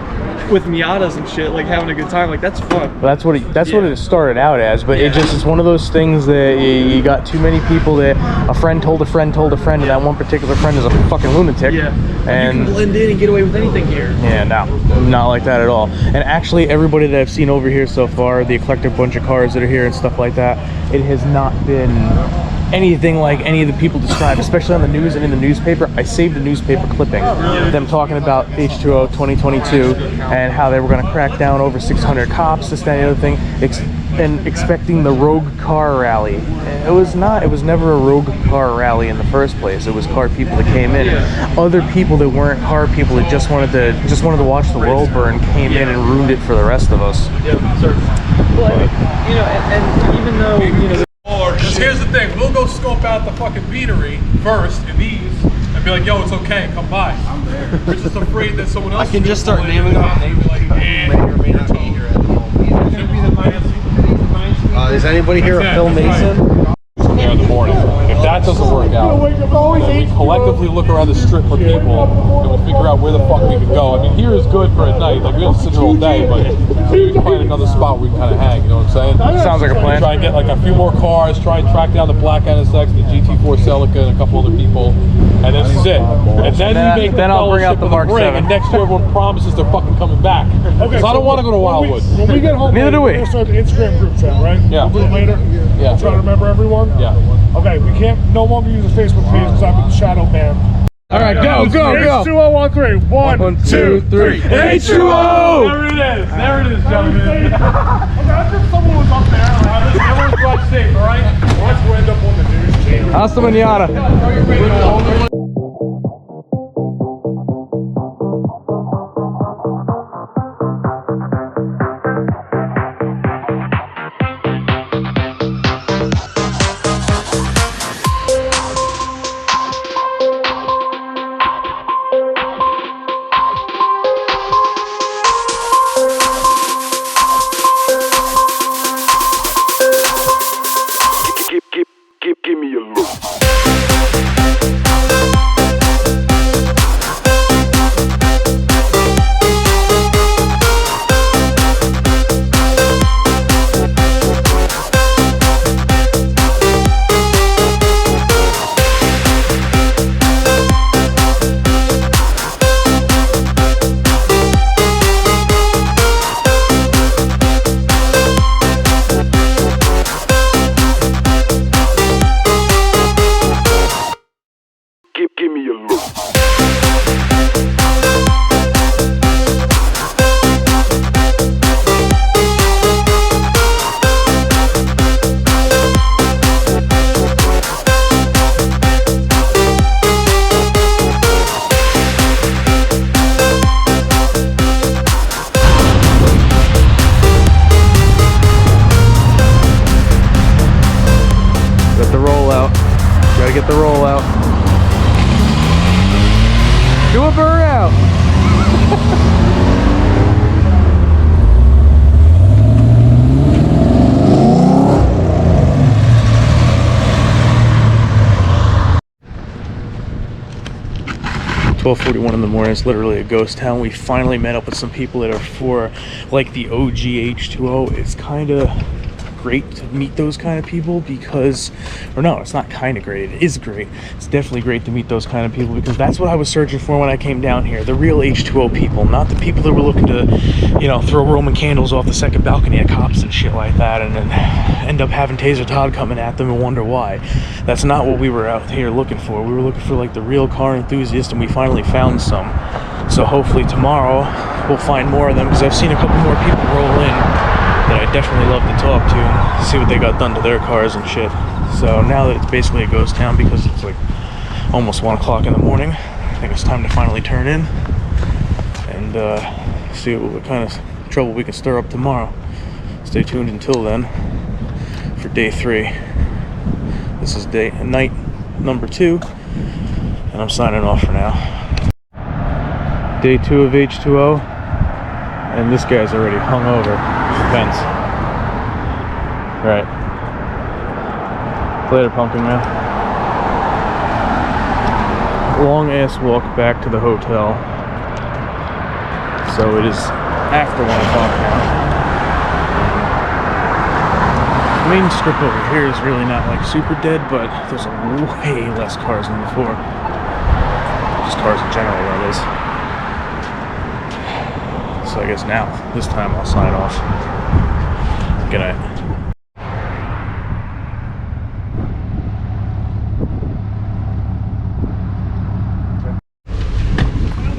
with Miatas and shit, like having a good time, like that's fun. Well, that's what it started out as, but it's one of those things that you got too many people that a friend told a friend told a friend, and that one particular friend is a fucking lunatic. Yeah, and you can blend in and get away with anything here. Yeah, no, not like that at all. And actually, everybody that I've seen over here so far, the eclectic bunch of cars that are here and stuff like that, it has not been anything like any of the people describe, especially on the news and in the newspaper. I saved a newspaper clipping, them talking about H20 2022 and how they were going to crack down over 600 cops, this, that, and the other thing, and expecting the rogue car rally. It was never a rogue car rally in the first place. It was car people that came in. Other people that weren't car people that just wanted to watch the world burn came in and ruined it for the rest of us. Yeah, certainly. Well, you know, and even though, you know, because here's the thing, we'll go scope out the fucking beatery first in these and be like, yo, it's okay, come by. We're just afraid that someone else I can just start naming off names like may or may not be here at the moment. Is anybody here a Phil Mason? There in the morning. If that doesn't work out, then we collectively look around the strip for people and we'll figure out where the fuck we can go. I mean, here is good for a night. Like, we don't sit here all day, but maybe we can find another spot where we can kind of hang, you know what I'm saying? Sounds like a plan. Try and get like a few more cars, try and track down the Black NSX, the GT4 Celica, and a couple other people, and this is it. And then we make the I'll bring out the Mark 7. And next year everyone promises they're fucking coming back. Because I don't want to go to Wildwood. When we get home, neither do we. We're gonna start the Instagram group chat, right? Yeah. We'll do it later. Yeah. We'll try to remember everyone. Yeah. Okay, we can't no longer use the Facebook page because I've been shadow banned. All right, go. H2013. 1, 2, 3. H20! There it is. There it is, gentlemen. Imagine someone was up there. Everyone's drive safe, all right? Watch we'll end up on the news channel. Hasta mañana. Give me a look. Got the roll out. Gotta get the roll out. Do a burnout. 12:41 in the morning. It's literally a ghost town. We finally met up with some people that are for like the OG H2O. It's kind of great to meet those kind of people because, or no, it's not kind of great, it is great. It's definitely great to meet those kind of people because that's what I was searching for when I came down here. The real H2O people, not the people that were looking to, you know, throw Roman candles off the second balcony at cops and shit like that and then end up having Taser Todd coming at them and wonder why. That's not what we were out here looking for. We were looking for like the real car enthusiast, and we finally found some. So hopefully tomorrow we'll find more of them because I've seen a couple more people roll in that I definitely love to talk to and see what they got done to their cars and shit. So now that it's basically a ghost town because it's like almost 1 o'clock in the morning, I think it's time to finally turn in and see what kind of trouble we can stir up tomorrow. Stay tuned until then for day 3. This is night number 2, and I'm signing off for now. Day 2 of H2O, and this guy's already hung over. Fence. Right. Later, pumpkin man. Long ass walk back to the hotel. So it is after 1 o'clock now. The main strip over here is really not like super dead, but there's way less cars than before. Just cars in general, that is. So I guess now, this time I'll sign off. Good night.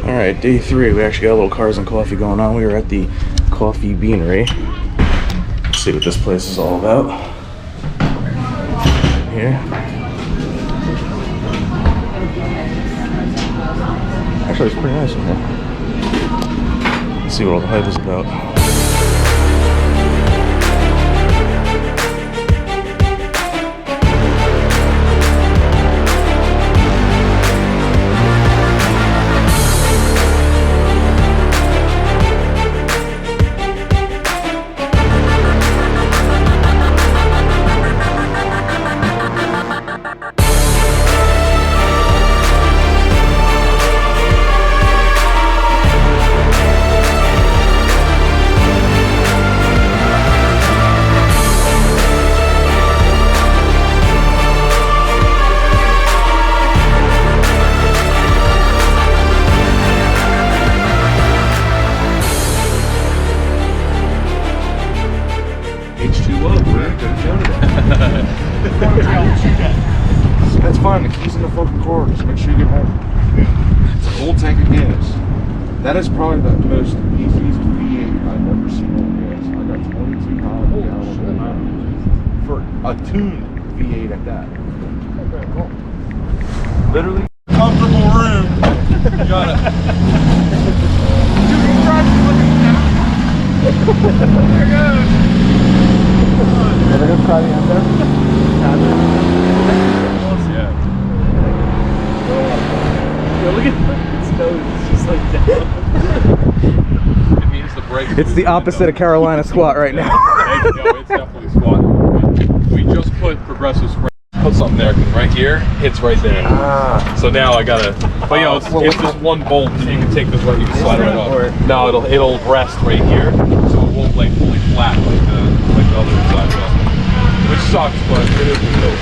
Alright, day 3. We actually got a little cars and coffee going on. We were at the Coffee Beanery. Let's see what this place is all about. Here. Actually, it's pretty nice in here. Let's see what all the hype is about. That's fine, the key's in the fucking car, just make sure you get home. It's a full tank of gas. That is probably the most easiest V8 I've ever seen on gas. I got 22 gallons for a tuned V8 at that. Okay, cool. Literally comfortable room. Got it. There it goes. Are they gonna try the end there? Yo, look at its nose, it's just like down. It means the brakes. It's the opposite of Carolina squat right now. No, it's definitely squat. We just put progressive spring. Put something there, because right here, hits right there. So now I gotta, but you know, it's just one bolt, so you can take this right, you can slide it right off. No, it'll rest right here, so it won't lay fully flat like the other side will. Which sucks, but it is what it is.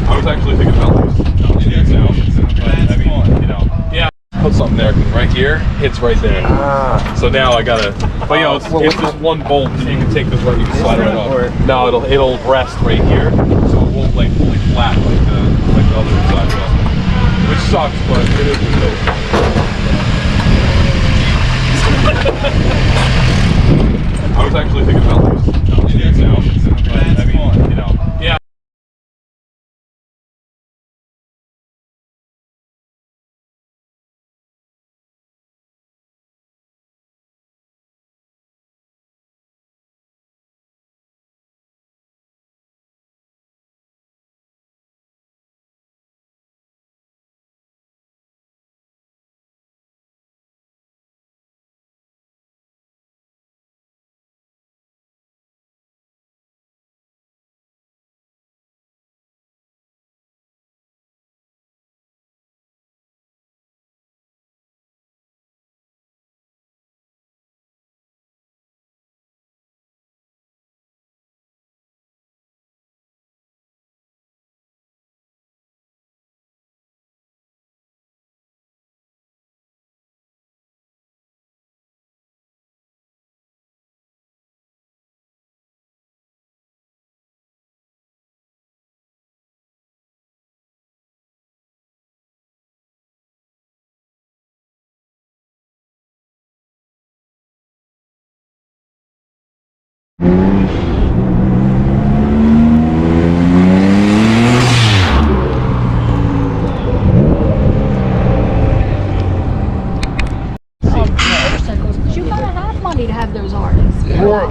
I was actually thinking about this. I mean, you know, yeah. put something there, 'cause right here, it's right there. So now I gotta, but you know, it's just one bolt, so you can take this right, you can slide it up. No, it'll rest right here, so it won't like fully flat like the other side will. Which sucks, but it is what it is. I was actually thinking about this now, but I mean, you know, yeah.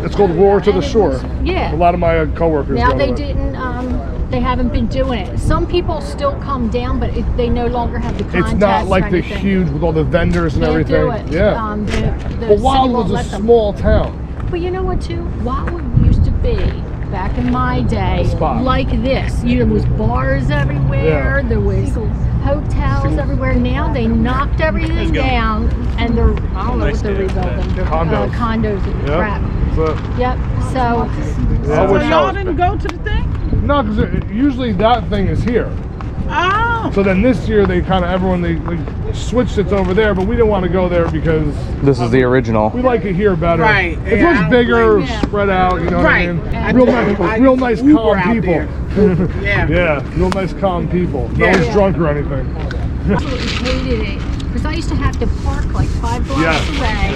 It's called Roar to the Shore. Yeah. A lot of my coworkers. Now they didn't. They haven't been doing it. Some people still come down, but they no longer have the contest. It's not like the huge with all the vendors and everything. Do it. Yeah. But Wildwood's a small town. But you know what, too? Wildwood used to be, back in my day, like this. You know, there was bars everywhere. Yeah. There was hotels everywhere. Now they knocked everything down, and they're, I don't know what they're rebuilding. Condos. Condos and crap. Yep. So y'all didn't go to the thing? No, because usually that thing is here. Oh. So then this year they kind of they switched it over there, but we didn't want to go there because this is the original. We like it here better. Right. It's much bigger, spread out. You know what I mean? Real nice, calm people. Yeah, real nice, calm people. No one's drunk or anything. I absolutely hated it. Because I used to have to park like 5 blocks away,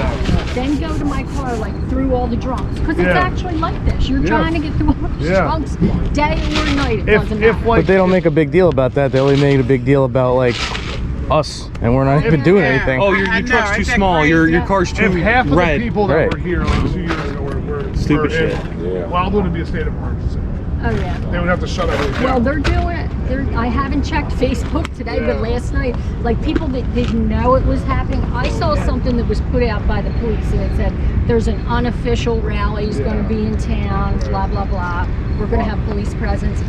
then go to my car like through all the drunks. Because it's actually like this. You're trying to get through all the drunks, day or night. It doesn't matter. But they don't make a big deal about that. They only make a big deal about like us, and we're not even doing anything. Oh, your truck's too small. Your car's too red. If half of the people that were here like 2 years ago were stupid shit. Wildwood would be a state of emergency. Oh yeah. They would have to shut everything down. Well, they're doing it. I haven't checked Facebook today, but last night, like people that didn't know it was happening, I saw something that was put out by the police, and it said there's an unofficial rally going to be in town, blah blah blah. We're going to have police presence.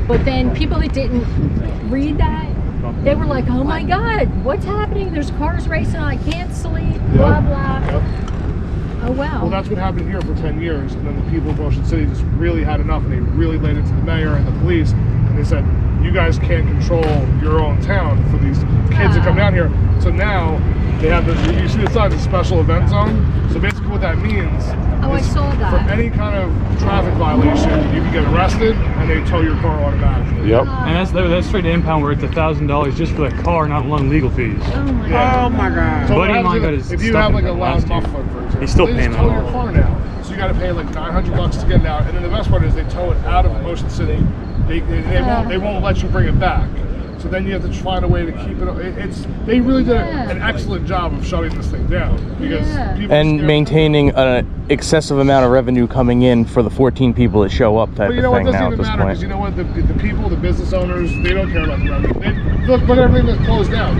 But then people that didn't read that, they were like, "Oh my God, what's happening? There's cars racing. I can't sleep." Blah blah. Oh wow. Well, that's what happened here for 10 years, and then the people of Ocean City just really had enough, and they really laid it to the mayor and the police, and they said, you guys can't control your own town for these kids that come down here. So now they have this, you see the sign, the special event zone. So basically what that means I saw that. For any kind of traffic violation, you can get arrested and they tow your car automatically. Yep. And that's straight to impound where it's $1,000 just for the car, not alone legal fees. Oh my God. Oh my God. So Buddy of mine got his if you stuff have like in a loud muffler, for example, he's still they paying just tow that your car now. So you got to pay like $900 to get it out. And then the best part is they tow it out of Ocean City. They won't let you bring it back. So then you have to find a way to keep it. They really did an excellent job of shutting this thing down because people and maintaining an excessive amount of revenue coming in for the 14 people that show up type but you know of thing what, now at doesn't this even matter point. because you know what, the people, the business owners, they don't care about the revenue. Look at everything that's closed down.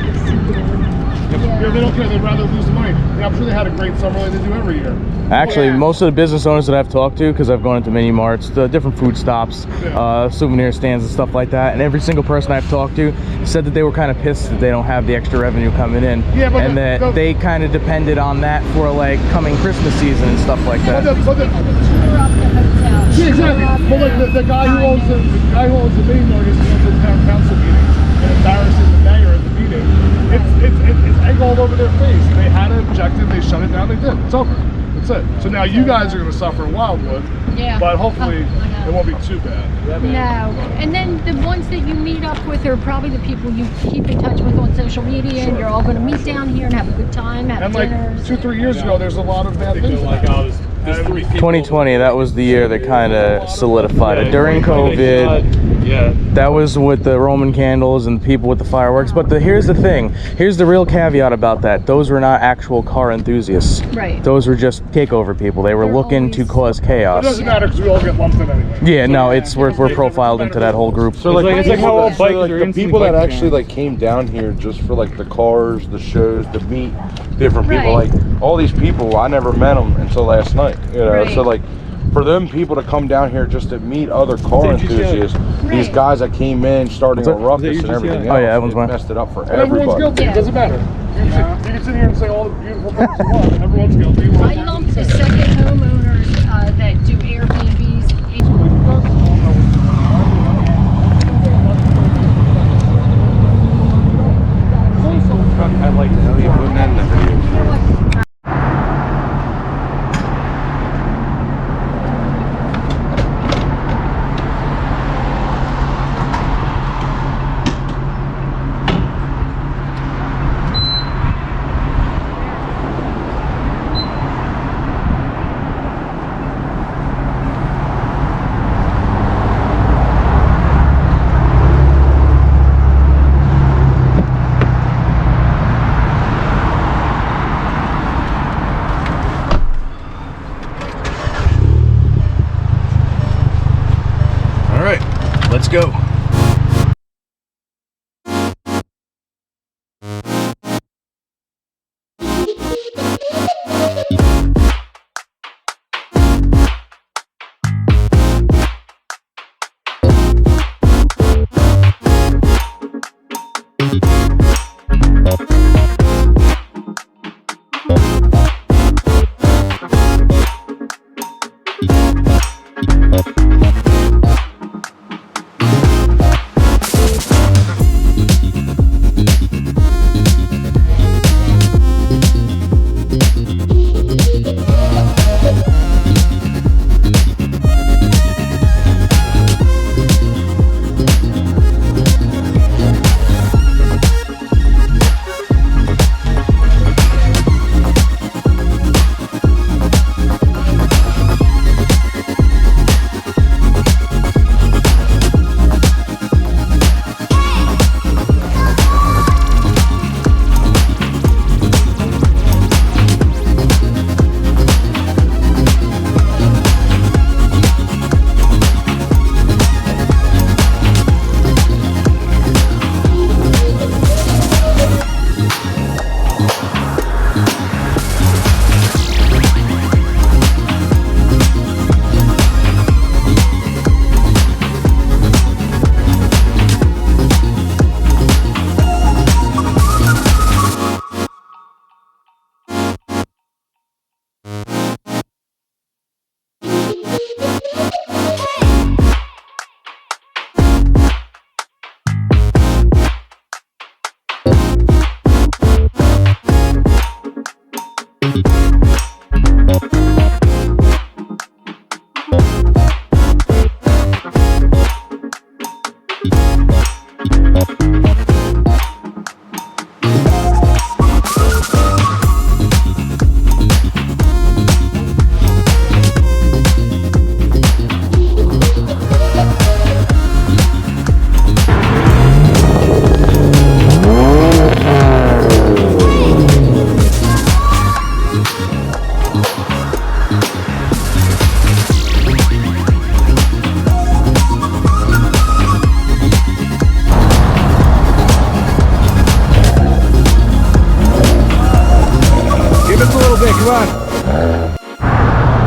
They don't care. They'd rather lose the money. And I'm sure they had a great summer like they do every year. Actually, most of the business owners that I've talked to, because I've gone into mini marts, the different food stops, souvenir stands and stuff like that, and every single person I've talked to said that they were kind of pissed that they don't have the extra revenue coming in, and that they kind of depended on that for like coming Christmas season and stuff like that. Yeah, exactly. But like the guy who owns the mini mart is in the town council meeting and embarrasses the mayor at the meeting. It's egg all over to their face. They had an objective, they shut it down, they did. It's over. That's it. So now you guys are going to suffer in Wildwood, but hopefully it won't be too bad. No. And then the ones that you meet up with are probably the people you keep in touch with on social media, and you're all going to meet down here and have a good time, have dinners. Like 2-3 years ago, there's a lot of bad things. 2020, that was the year that kind of solidified it. During COVID, that was with the Roman candles and the people with the fireworks. But here's the thing. Here's the real caveat about that. Those were not actual car enthusiasts. Right. Those were just takeover people. They were looking to cause chaos. It doesn't matter because we all get lumped in anyway. Yeah, no, we're profiled into that whole group. So like the people that actually like came down here just for like the cars, the shows, to meet different people, like all these people, I never met them until last night. You know, so like for them people to come down here just to meet other car enthusiasts, these guys that came in starting a ruckus and everything else, everyone's messed it up for everyone's everybody. guilty. It doesn't matter. You can sit here and say all the beautiful things you want. Everyone's guilty. I lump the second homeowners that do Airbnbs. I like how you putting that in the video. Let's go.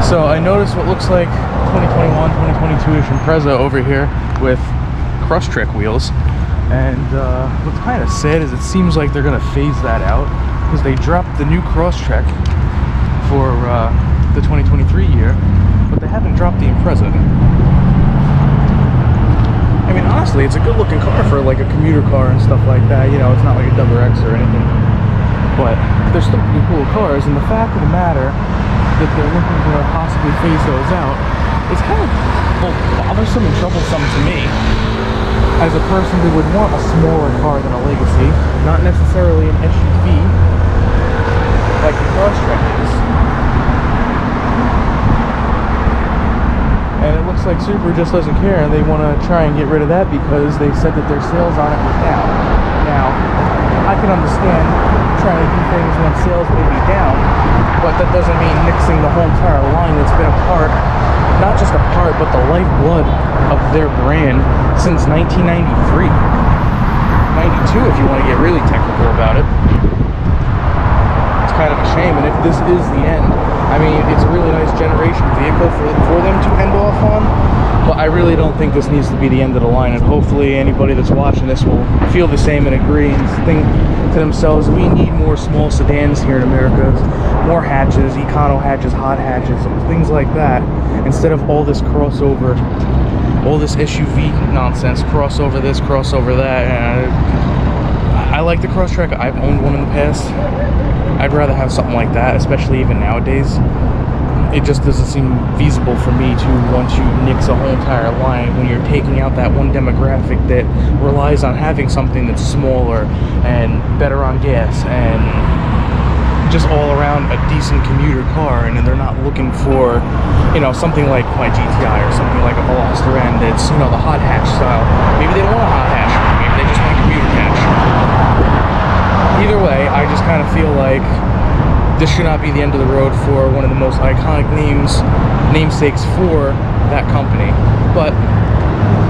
So I noticed what looks like 2021, 2022-ish Impreza over here with Crosstrek wheels. And what's kind of sad is it seems like they're going to phase that out because they dropped the new Crosstrek for the 2023 year, but they haven't dropped the Impreza. I mean, honestly, it's a good looking car for like a commuter car and stuff like that. You know, it's not like a double X or anything. but they're still pretty cool cars, and the fact of the matter that they're looking to possibly phase those out is kind of bothersome and troublesome to me as a person who would want a smaller car than a Legacy, not necessarily an SUV like the Crosstrek is. And it looks like Subaru just doesn't care, and they want to try and get rid of that because they said that their sales on it were down. Now, I can understand trying to do things when sales may be down, but that doesn't mean nixing the whole entire line that's been a part, not just a part, but the lifeblood of their brand since 1993. 92 if you want to get really technical about it. It's kind of a shame, and if this is the end, I mean, it's a really nice generation vehicle for them to end off on, but I really don't think this needs to be the end of the line, and hopefully anybody that's watching this will feel the same and agree and think to themselves, we need more small sedans here in America, more hatches, econo hatches, hot hatches, things like that, instead of all this crossover, all this SUV nonsense, crossover this, crossover that. I like the Crosstrek. I've owned one in the past. I'd rather have something like that, especially even nowadays. It just doesn't seem feasible for me to want to nix a whole entire line when you're taking out that one demographic that relies on having something that's smaller and better on gas and just all around a decent commuter car, and they're not looking for, you know, something like my GTI or something like a Veloster N that's, you know, the hot hatch style. Maybe they don't want a hot hatch. Maybe they just want a commuter hatch. Either way, I just kind of feel like this should not be the end of the road for one of the most iconic namesakes for that company. But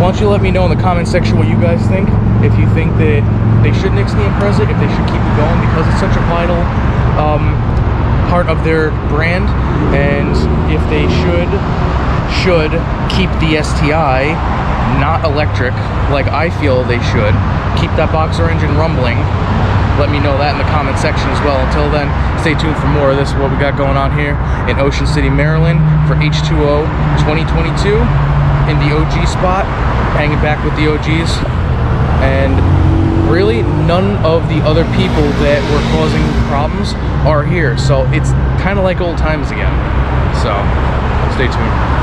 why don't you let me know in the comment section what you guys think. If you think that they should nix the Impreza, if they should keep it going because it's such a vital part of their brand, and if they should keep the STI not electric like I feel they should, keep that boxer engine rumbling. Let me know that in the comment section as well. Until then, stay tuned for more of this, what we got going on here in Ocean City, Maryland for H20 2022 in the OG spot, hanging back with the OGs. And really, none of the other people that were causing problems are here. So it's kind of like old times again. So stay tuned.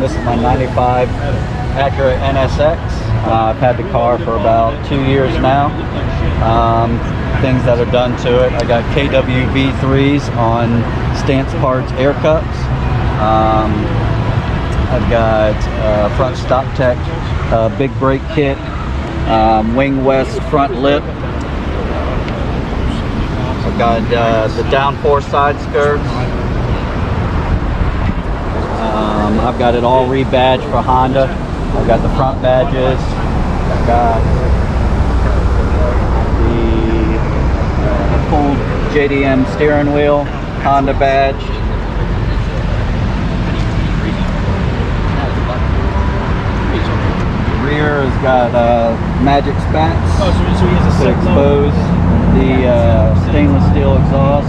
This is my 95 Acura NSX. I've had the car for about 2 years now. Things that are done to it. I got KW V3s on stance parts air cups. I've got front stop tech, big brake kit, wing west front lip. I've got the downforce side skirts. I've got it all rebadged for Honda. I've got the front badges. I've got the full JDM steering wheel, Honda badged. Rear has got magic spats to expose the stainless steel exhaust.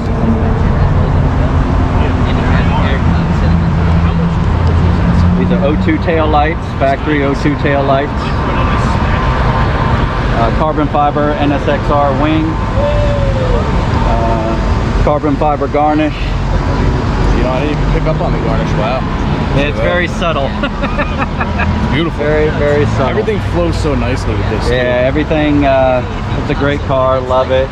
These are O2 tail lights, factory O2 tail lights. Carbon fiber NSXR wing. Carbon fiber garnish. You know, I didn't even pick up on the garnish. Wow. It's very subtle. Beautiful. Very, very subtle. Everything flows so nicely with this. Yeah, everything. It's a great car. Love it.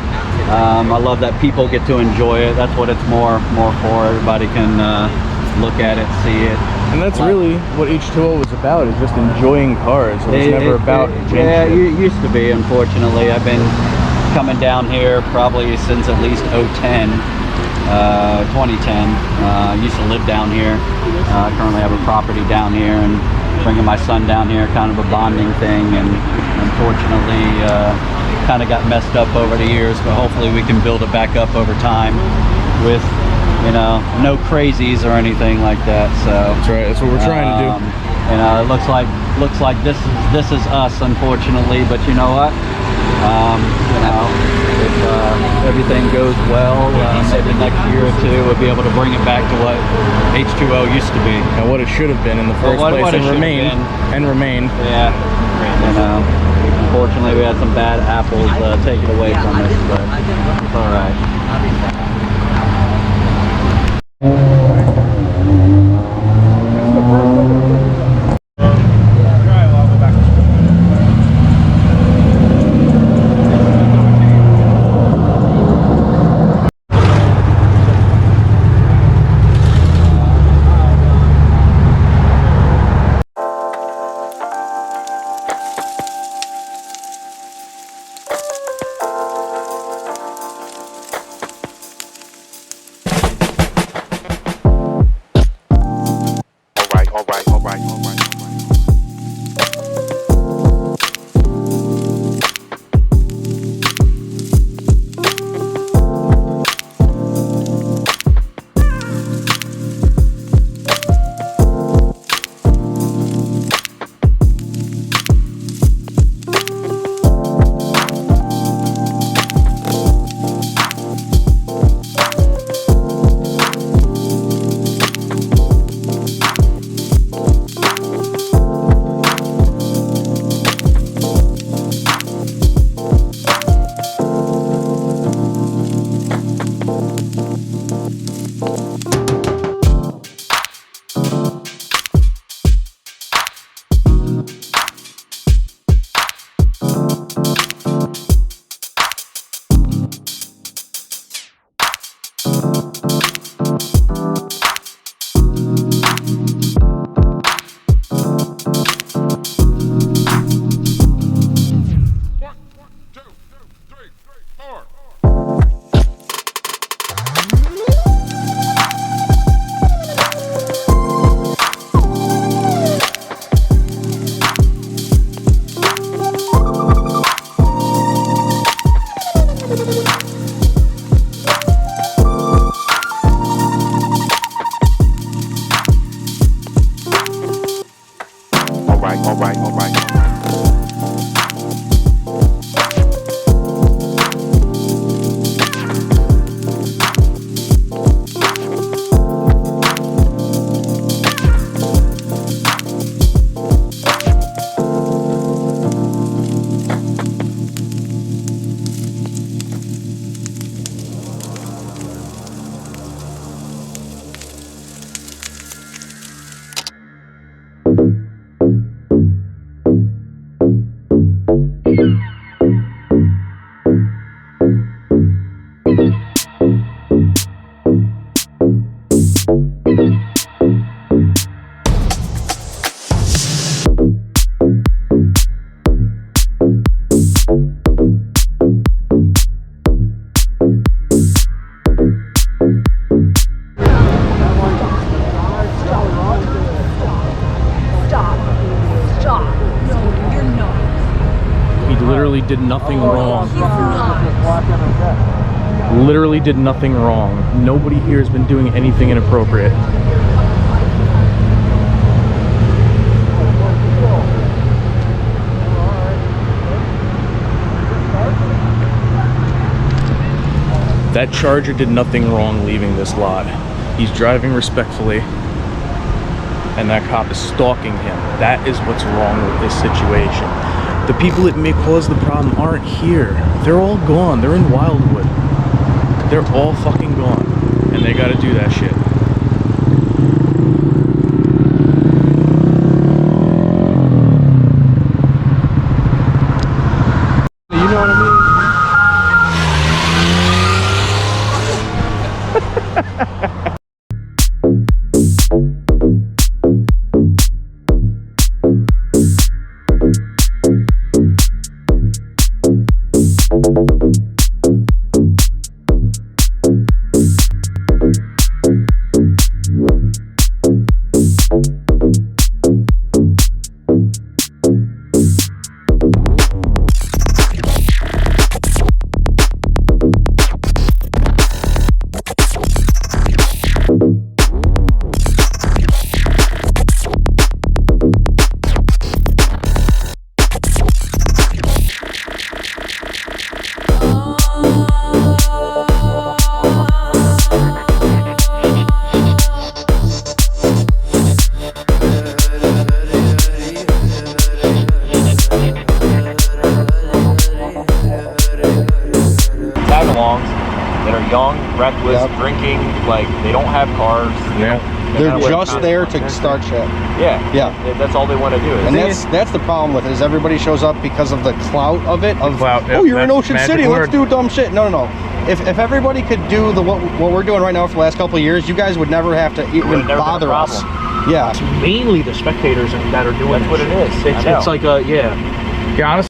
I love that people get to enjoy it. That's what it's more for. Everybody can look at it, see it. And that's really what H2O was about, is just enjoying cars. It was never about yeah, it used to be, unfortunately. I've been coming down here probably since at least 2010. I used to live down here. I currently have a property down here, and bringing my son down here, kind of a bonding thing, and unfortunately kind of got messed up over the years, but hopefully we can build it back up over time with, you know, no crazies or anything like that. So that's right, that's what we're trying to do. You know, it looks like this is us, unfortunately, but you know what? You know, if everything goes well, maybe next year or two we'll be able to bring it back to what H2O used to be, and what it should have been in the first place, and remained. Yeah, you know, unfortunately we had some bad apples taken away from us, but it's all right. did nothing wrong. Literally did nothing wrong. Nobody here has been doing anything inappropriate. That Charger did nothing wrong leaving this lot. He's driving respectfully, and that cop is stalking him. That is what's wrong with this situation. The people that may cause the problem aren't here. They're all gone. They're in Wildwood. They're all fucking gone, and they gotta do that shit. You know what I mean? That are young, reckless, drinking, like they don't have cars. Yeah. They're just there to start shit. Yeah. Yeah. That's all they want to do. And that's the problem with it, is everybody shows up because of the clout of it. Oh, you're in Ocean City, let's do dumb shit. No, no, no. If everybody could do what we're doing right now for the last couple of years, you guys would never have to even bother us. Yeah. It's mainly the spectators that are doing that's what it is. It's like a, yeah. Yeah, honestly.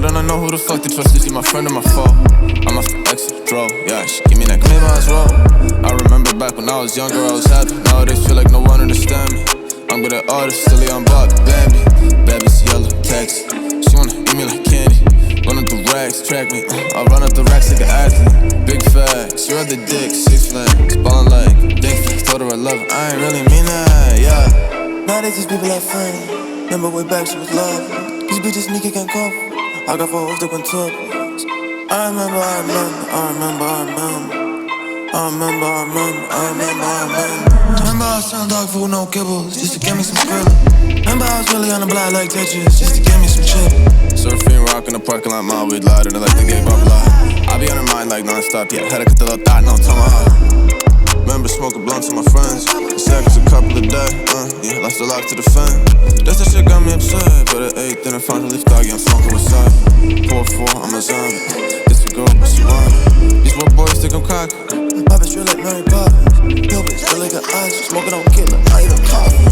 I know who the fuck to trust, is he my friend or my foe? I'm off the exit, draw, yeah, she give me that maybe I was wrong. I remember back when I was younger, I was happy. Nowadays feel like no one understand me. I'm good at artists, silly on Bobby, Bambi. Baby's yellow, text. She wanna eat me like candy. Run up the racks, track me. I run up the racks like an athlete. Big facts, you're the dick, 6 flags. Ballin' like dick flags, told her I love her. I ain't really mean that, yeah. Nowadays these people like friends. Remember way back she was love. These bitches sneaky can't cope. I got 4 hoes that went top. I remember. Remember I was selling dog food, no kibbles, just to get me some skrilla. Remember I was really on the block like Tetris, just to get me some chip. Surfing, rockin' the parking lot, my weed lighter, and like the gay blah blah. I be on her mind like non-stop, yeah. Had to cut the little thought, no tomahawk. Remember smoking blunts with my friends. Seconds a couple of days, yeah, lost the lock to the fan. That's the shit got me upset, but at 8, then I found a leaf dog, yeah, I'm smoking with side. 4-4, I'm a zombie. This a girl, but she want it. These little boys think I'm cocky. My bitch real like Mary Poppins. Yo bitch really got eyes, smoking on killer, I eat a coffee.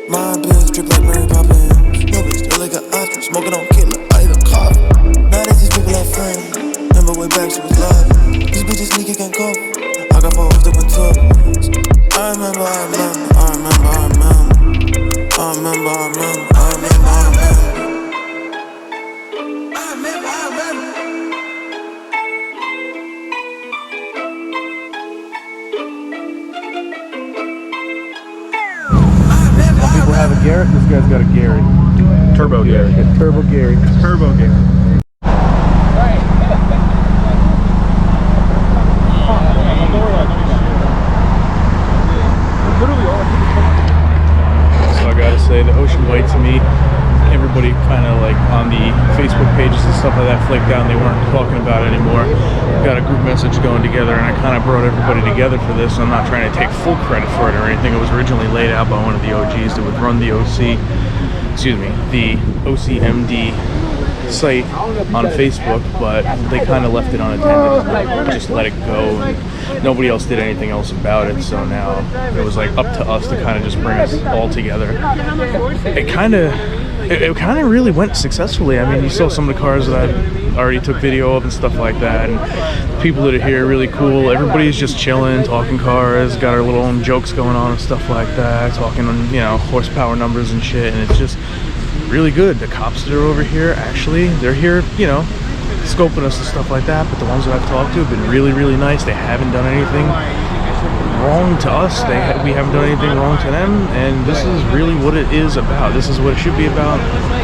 My bitch drip like Mary Poppins. Yo bitch really got eyes, smoking on killer, I eat a coffee. Nowadays these people like friends. Remember way back she was love. These bitches sneaky can't cope. I got 4 hoes that went top. I remember. have a Garrett. This guy's got a Gary. Turbo Gary. Turbo Gary. Turbo Gary. So I gotta say, the ocean white to me, everybody kind of like on the Facebook pages and stuff like that flaked out and they weren't talking about it anymore. Got a group message going together and I kind of brought everybody together for this. I'm not trying to take full credit for it or anything. It was originally laid out by one of the OGs that would run the the OCMD site on Facebook, but they kind of left it unattended, just let it go, and nobody else did anything else about it. So now it was like up to us to kind of just bring us all together. It kind of really went successfully. I mean, you saw some of the cars that I already took video of and stuff like that, and people that are here are really cool. Everybody's just chilling, talking cars, got our little own jokes going on and stuff like that, talking on, you know, horsepower numbers and shit, and it's just really good. The cops that are over here, actually, they're here, you know, scoping us and stuff like that, but the ones that I've talked to have been really, really nice. They haven't done anything wrong to us. We haven't done anything wrong to them, and this is really what it is about. This is what it should be about,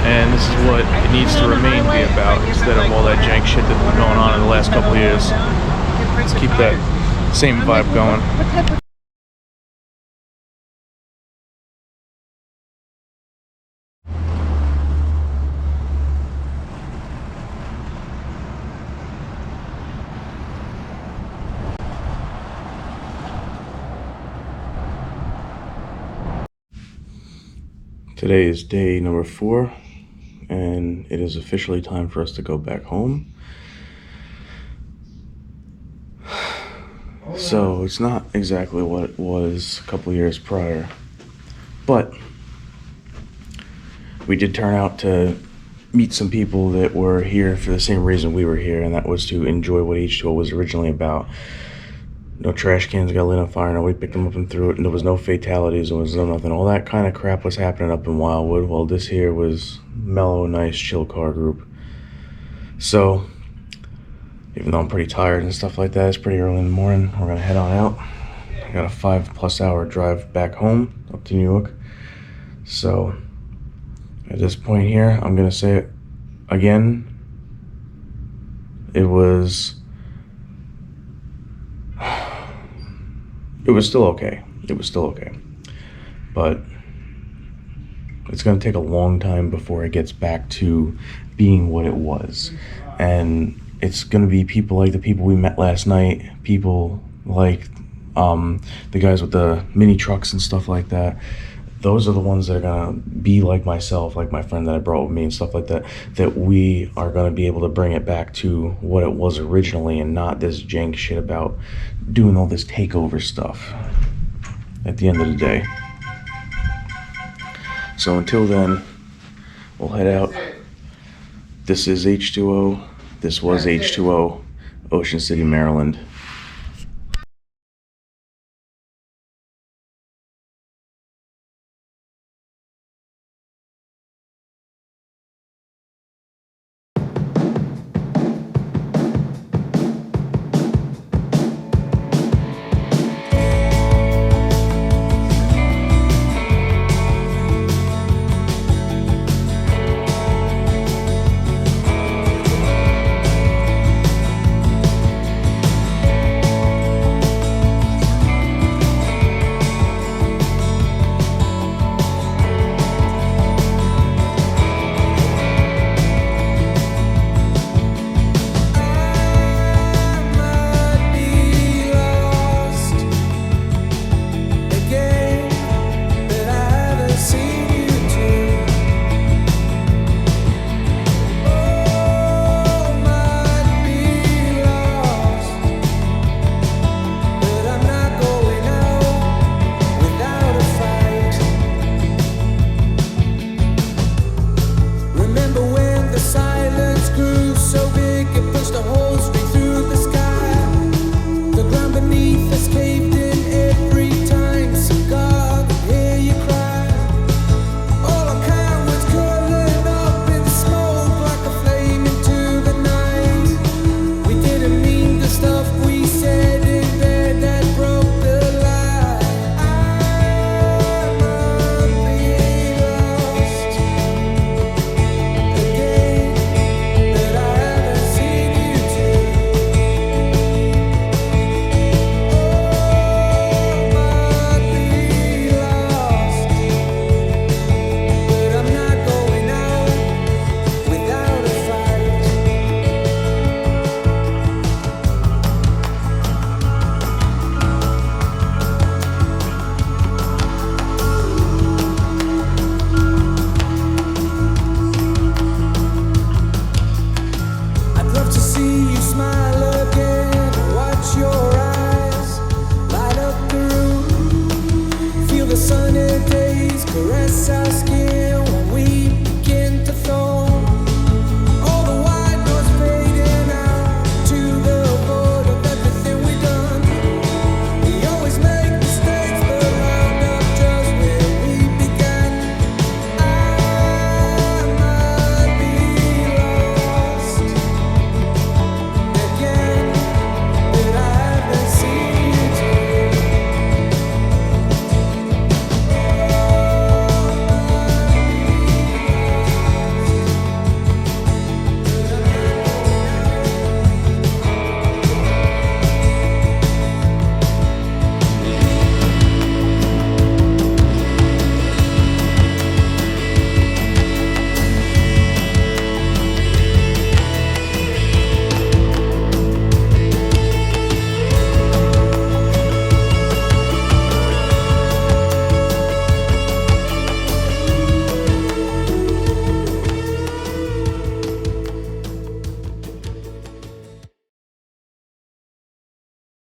and this is what it needs to remain to be about, instead of all that jank shit that's been going on in the last couple of years. Let's keep that same vibe going. Today is day number 4, and it is officially time for us to go back home. So it's not exactly what it was a couple years prior, but we did turn out to meet some people that were here for the same reason we were here, and that was to enjoy what H20i was originally about. No trash cans got lit on fire, nobody picked them up and threw it, and there was no fatalities, there was no nothing. All that kind of crap was happening up in Wildwood, while this here was mellow, nice, chill car group. So, even though I'm pretty tired and stuff like that, it's pretty early in the morning, we're gonna head on out. I got a 5+ hour drive back home, up to New York. So, at this point here, I'm gonna say it again. It was still okay. It was still okay. But it's going to take a long time before it gets back to being what it was. And it's going to be people like the people we met last night, people like the guys with the mini trucks and stuff like that. Those are the ones that are going to be like myself, like my friend that I brought with me and stuff like that, that we are going to be able to bring it back to what it was originally, and not this jank shit about doing all this takeover stuff at the end of the day. So until then, we'll head out. This is H20. This was H20, Ocean City, Maryland.